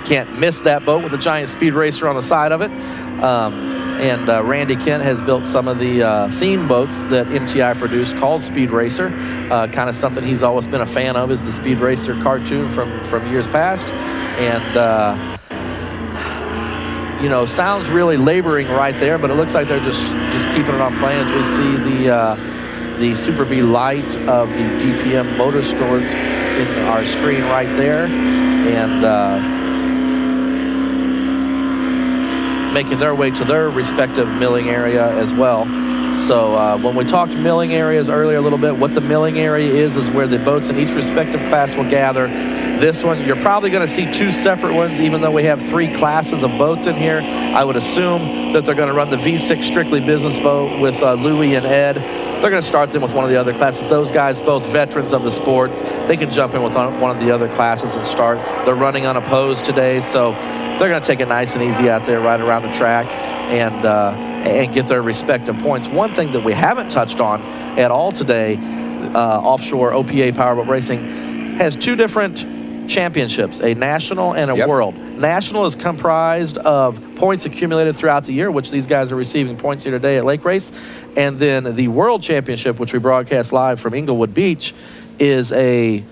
Can't miss that boat with a giant speed racer on the side of it. And Randy Kent has built some of the theme boats that MTI produced called Speed Racer. Kind of something he's always been a fan of is the Speed Racer cartoon from years past. And, sounds really laboring right there, but it looks like they're just keeping it on plan as we see the Super V Light of the DPM Motor Stores in our screen right there. And making their way to their respective milling area as well. So when we talked milling areas earlier a little bit, what the milling area is where the boats in each respective class will gather. This one, you're probably going to see two separate ones, even though we have three classes of boats in here. I would assume that they're going to run the V6 Strictly Business boat with Louie and Ed. They're going to start them with one of the other classes. Those guys, both veterans of the sports, they can jump in with one of the other classes and start. They're running unopposed today, so they're going to take it nice and easy out there right around the track and get their respective points. One thing that we haven't touched on at all today, offshore OPA Powerboat Racing has two different championships, a national and a world. National is comprised of points accumulated throughout the year, which these guys are receiving points here today at Lake Race. And then the World Championship, which we broadcast live from Inglewood Beach, is a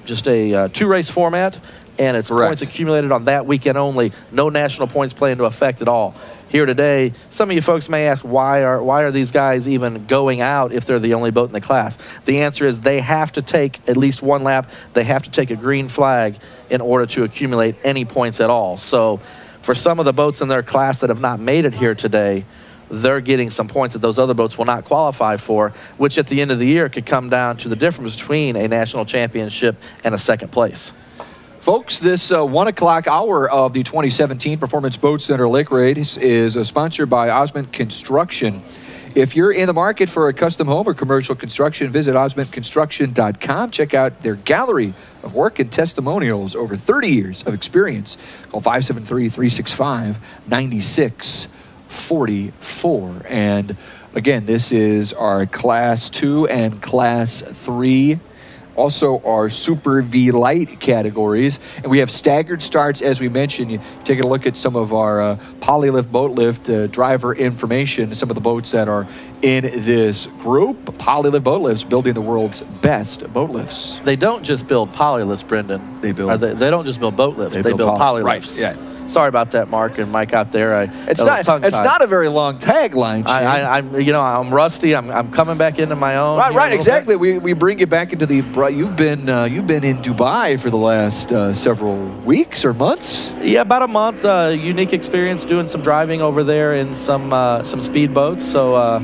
just a two-race format, and it's points accumulated on that weekend only. No national points play into effect at all. Here today, some of you folks may ask, why are these guys even going out if they're the only boat in the class? The answer is they have to take at least one lap. They have to take a green flag in order to accumulate any points at all. So for some of the boats in their class that have not made it here today, they're getting some points that those other boats will not qualify for, which at the end of the year could come down to the difference between a national championship and a second place. Folks, this 1 o'clock hour of the 2017 Performance Boat Center Lake Race is sponsored by Osmond Construction. If you're in the market for a custom home or commercial construction, visit osmondconstruction.com. Check out their gallery of work and testimonials, over 30 years of experience. Call 573-365-9640. 44. And again, this is our Class 2 and Class 3. Also our Super V Light categories. And we have staggered starts, as we mentioned. You take a look at some of our Polylift, Boat Lift driver information, some of the boats that are in this group. Polylift Boat Lifts, building the world's best boat lifts. They don't just build polylifts, Brendan. They don't just build boat lifts. They build polylifts. Right, yeah. Sorry about that, Mark and Mike out there. It's not a very long tagline. I'm rusty. I'm coming back into my own. Right, exactly. We bring you back into the. You've been in Dubai for the last several weeks or months. Yeah, about a month. Unique experience doing some driving over there in some speedboats. So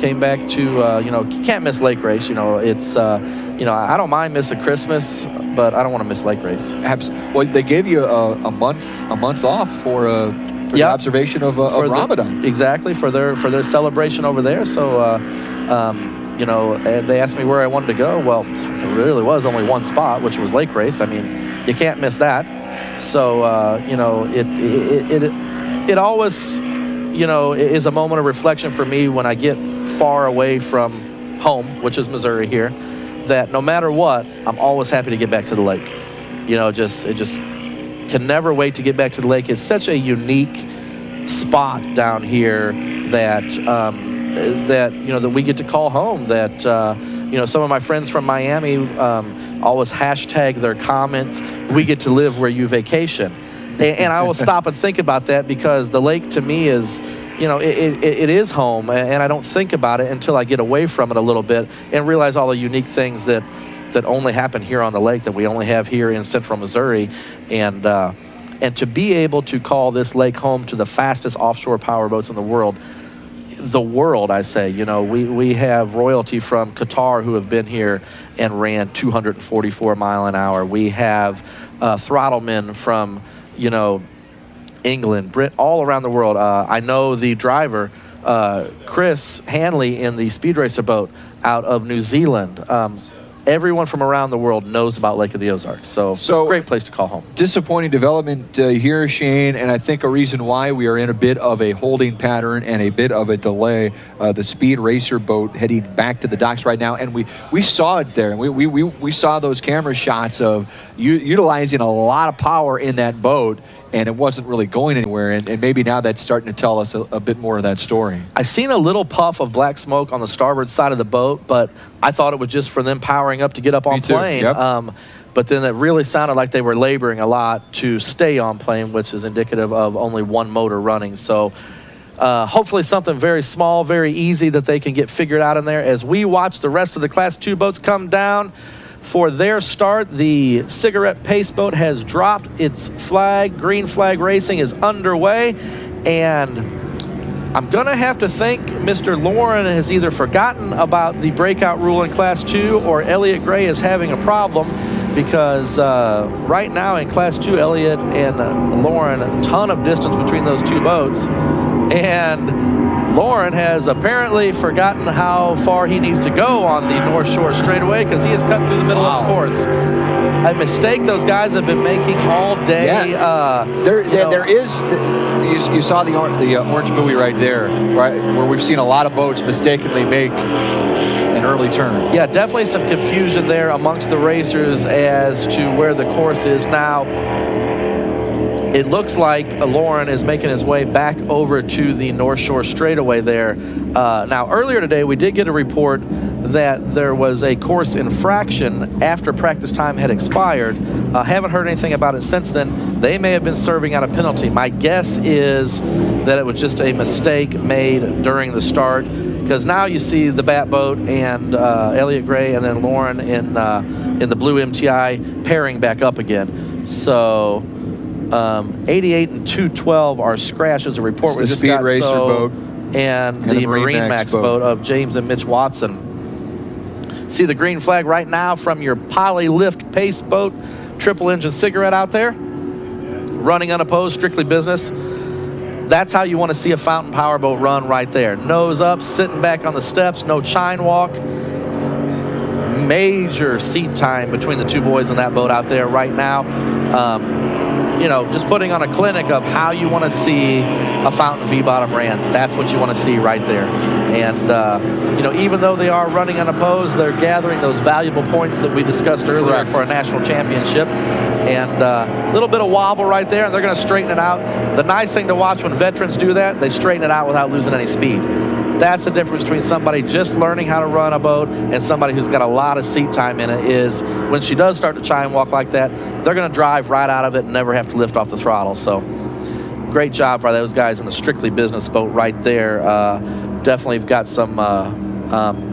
came back to you can't miss lake race. It's I don't mind missing Christmas, but I don't want to miss lake race. Absolutely. Well, they gave you a month off for the observation of Ramadan. Exactly, for their celebration over there. So they asked me where I wanted to go. Well, there really was only one spot, which was lake race. I mean, you can't miss that. So it always is a moment of reflection for me when I get far away from home, which is Missouri here, that no matter what, I'm always happy to get back to the lake. It just can never wait to get back to the lake. It's such a unique spot down here that we get to call home. That some of my friends from Miami always hashtag their comments, "We get to live where you vacation," and I will stop and think about that, because the lake to me is. It is home, and I don't think about it until I get away from it a little bit and realize all the unique things that only happen here on the lake, that we only have here in central Missouri. And to be able to call this lake home to the fastest offshore powerboats in the world, I say. We have royalty from Qatar who have been here and ran 244 mile an hour. We have throttlemen from, England, Brit, all around the world. I know the driver, Chris Hanley, in the Speed Racer boat out of New Zealand. Everyone from around the world knows about Lake of the Ozarks. So great place to call home. Disappointing development here, Shane, and I think a reason why we are in a bit of a holding pattern and a bit of a delay. The Speed Racer boat heading back to the docks right now, and we saw it there. We saw those camera shots of utilizing a lot of power in that boat, and it wasn't really going anywhere, and maybe now that's starting to tell us a bit more of that story. I seen a little puff of black smoke on the starboard side of the boat, but I thought it was just for them powering up to get up on plane. Yep. But then it really sounded like they were laboring a lot to stay on plane, which is indicative of only one motor running. So hopefully something very small, very easy that they can get figured out in there. As we watch the rest of the Class 2 boats come down for their start, the Cigarette Pace boat has dropped its flag. Green flag racing is underway, and I'm going to have to think Mr. Lauren has either forgotten about the breakout rule in Class 2 or Elliott Gray is having a problem, because right now in Class 2, Elliott and Lauren, a ton of distance between those two boats, and Lauren has apparently forgotten how far he needs to go on the North Shore straightaway, because he has cut through the middle of the course. A mistake those guys have been making all day. Yeah. There is. You saw the orange buoy right there, right, where we've seen a lot of boats mistakenly make an early turn. Yeah, definitely some confusion there amongst the racers as to where the course is now. It looks like Lauren is making his way back over to the North Shore straightaway there. Now, earlier today, we did get a report that there was a course infraction after practice time had expired. Haven't heard anything about it since then. They may have been serving out a penalty. My guess is that it was just a mistake made during the start, because now you see the Bat boat and Elliott Gray and then Lauren in the blue MTI pairing back up again. So 88 and 212 are scratched as a report. It's the Speed Racer boat and the Marine Max boat of James and Mitch Watson. See the green flag right now from your Polylift Pace boat, triple engine Cigarette out there, running unopposed, strictly business. That's how you want to see a fountain power boat run right there. Nose up, sitting back on the steps, no chine walk. Major seat time between the two boys in that boat out there right now. just putting on a clinic of how you want to see a Fountain V-bottom ran. That's what you want to see right there. And, even though they are running unopposed, they're gathering those valuable points that we discussed earlier for a national championship. And a little bit of wobble right there, and they're going to straighten it out. The nice thing to watch when veterans do that, they straighten it out without losing any speed. That's the difference between somebody just learning how to run a boat and somebody who's got a lot of seat time in it. Is when she does start to chine walk like that, they're going to drive right out of it and never have to lift off the throttle. So great job by those guys in the strictly business boat right there. Definitely got some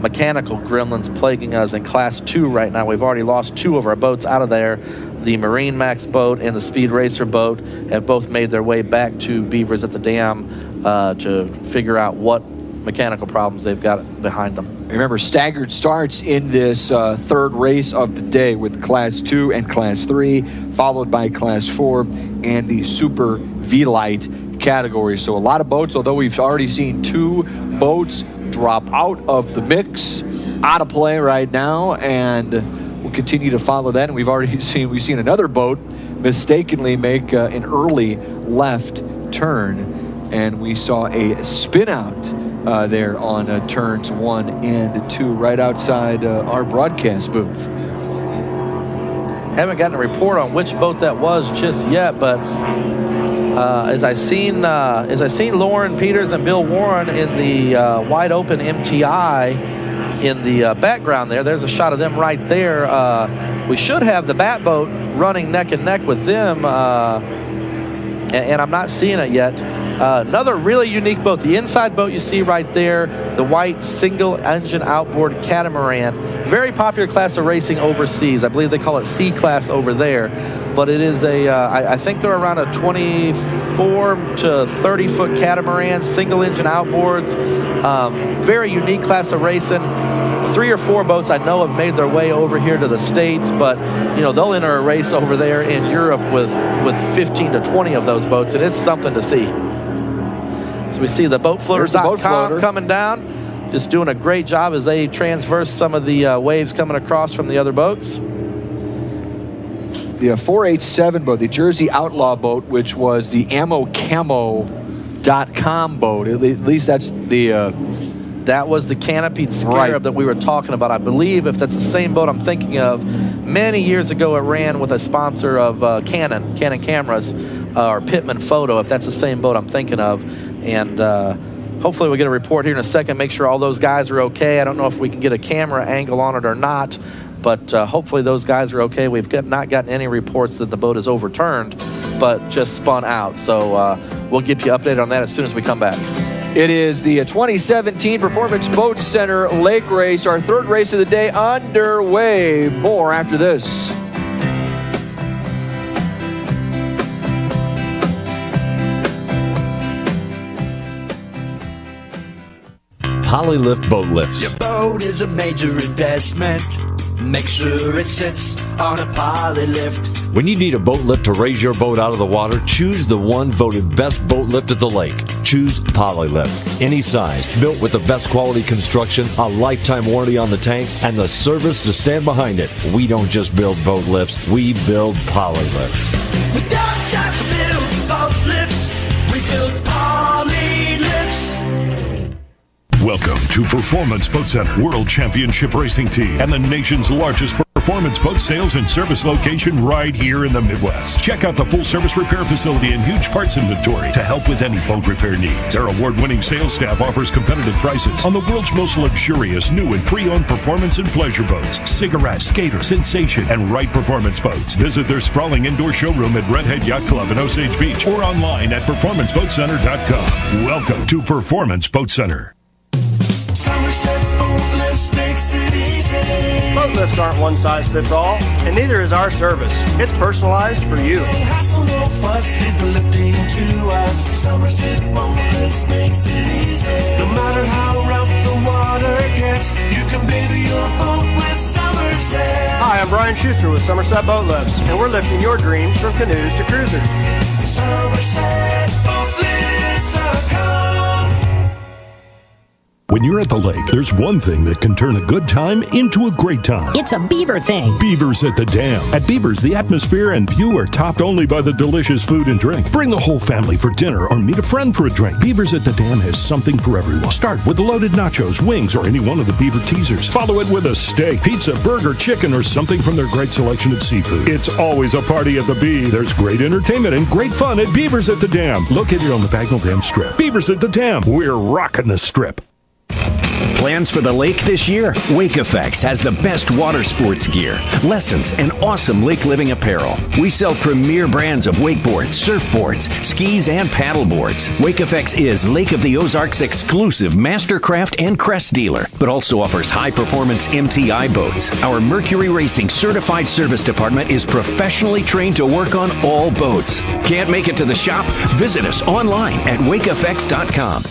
mechanical gremlins plaguing us in Class 2 right now. We've already lost 2 of our boats out of there. The Marine Max boat and the Speed Racer boat have both made their way back to Beavers at the Dam to figure out what mechanical problems they've got behind them. Remember, staggered starts in this third race of the day with Class 2 and Class 3, followed by Class 4 and the Super V-Light category. So a lot of boats, although we've already seen 2 boats drop out of the mix, out of play right now, and we'll continue to follow that. And we've seen another boat mistakenly make an early left turn, and we saw a spin out there on turns 1 and 2 right outside our broadcast booth. Haven't gotten a report on which boat that was just yet, but as I seen Lauren Peters and Bill Warren in the wide open MTI in the background there's a shot of them right there. We should have the bat boat running neck and neck with them, and I'm not seeing it yet. Another really unique boat, the inside boat you see right there, the white single engine outboard catamaran. Very popular class of racing overseas. I believe they call it C class over there, but it is I think they're around a 24 to 30 foot catamaran, single engine outboards. Very unique class of racing. 3 or 4 boats I know have made their way over here to the States, but they'll enter a race over there in Europe with 15 to 20 of those boats, and it's something to see. So we see the boatfloaters.com coming down, just doing a great job as they transverse some of the waves coming across from the other boats. The 487 boat, the Jersey Outlaw boat, which was the AmmoCamo.com boat. At least that's the... That was the canopied Scarab that we were talking about. I believe, if that's the same boat I'm thinking of, many years ago it ran with a sponsor of Canon cameras, or Pittman Photo, if that's the same boat I'm thinking of. And hopefully we'll get a report here in a second, make sure all those guys are okay. I don't know if we can get a camera angle on it or not, but hopefully those guys are okay. We've not gotten any reports that the boat is overturned, but just spun out. So we'll keep you updated on that as soon as we come back. It is the 2017 Performance Boat Center Lake Race, our third race of the day underway. More after this. Polylift boat lifts. Your boat is a major investment. Make sure it sits on a Polylift. When you need a boat lift to raise your boat out of the water, choose the one voted best boat lift at the lake. Choose Polylift. Any size, built with the best quality construction, a lifetime warranty on the tanks, and the service to stand behind it. We don't just build boat lifts, we build Polylifts. We don't just build boat lifts, we build Polylifts. Welcome to Performance Boat Center World Championship Racing Team and the nation's largest performance boat sales and service location right here in the Midwest. Check out the full service repair facility and huge parts inventory to help with any boat repair needs. Their award-winning sales staff offers competitive prices on the world's most luxurious new and pre-owned performance and pleasure boats, Cigarette, Skater, Sensation, and Wright Performance Boats. Visit their sprawling indoor showroom at Redhead Yacht Club in Osage Beach or online at performanceboatcenter.com. Welcome to Performance Boat Center. Somerset Boat Lifts makes it easy. Boat lifts aren't one size fits all, and neither is our service. It's personalized for you. No hassle, no fuss, leave the lifting to us. Somerset Boat Lifts makes it easy. No matter how rough the water gets, you can baby your boat with Somerset. Hi, I'm Brian Schuster with Somerset Boat Lifts, and we're lifting your dreams from canoes to cruisers. SomersetBoatLifts.com. When you're at the lake, there's one thing that can turn a good time into a great time. It's a beaver thing. Beavers at the Dam. At Beavers, the atmosphere and view are topped only by the delicious food and drink. Bring the whole family for dinner or meet a friend for a drink. Beavers at the Dam has something for everyone. Start with loaded nachos, wings, or any one of the Beaver teasers. Follow it with a steak, pizza, burger, chicken, or something from their great selection of seafood. It's always a party at the Bee. There's great entertainment and great fun at Beavers at the Dam. Located on the Bagnell Dam Strip. Beavers at the Dam. We're rocking the Strip. Plans for the lake this year? Wake Effects has the best water sports gear, lessons, and awesome lake living apparel. We sell premier brands of wakeboards, surfboards, skis, and paddleboards. Wake Effects is Lake of the Ozarks' exclusive Mastercraft and Crest dealer, but also offers high-performance MTI boats. Our Mercury Racing certified service department is professionally trained to work on all boats. Can't make it to the shop? Visit us online at wakeeffects.com.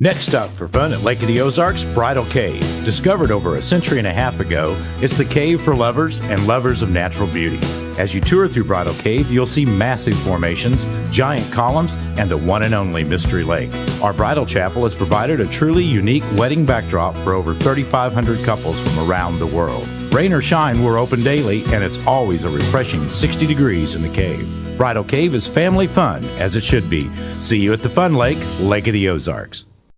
Next up for fun at Lake of the Ozarks, Bridal Cave. Discovered over a century and a half ago, it's the cave for lovers and lovers of natural beauty. As you tour through Bridal Cave, you'll see massive formations, giant columns, and the one and only Mystery Lake. Our bridal chapel has provided a truly unique wedding backdrop for over 3,500 couples from around the world. Rain or shine, we're open daily, and it's always a refreshing 60 degrees in the cave. Bridal Cave is family fun, as it should be. See you at the Fun Lake, Lake of the Ozarks.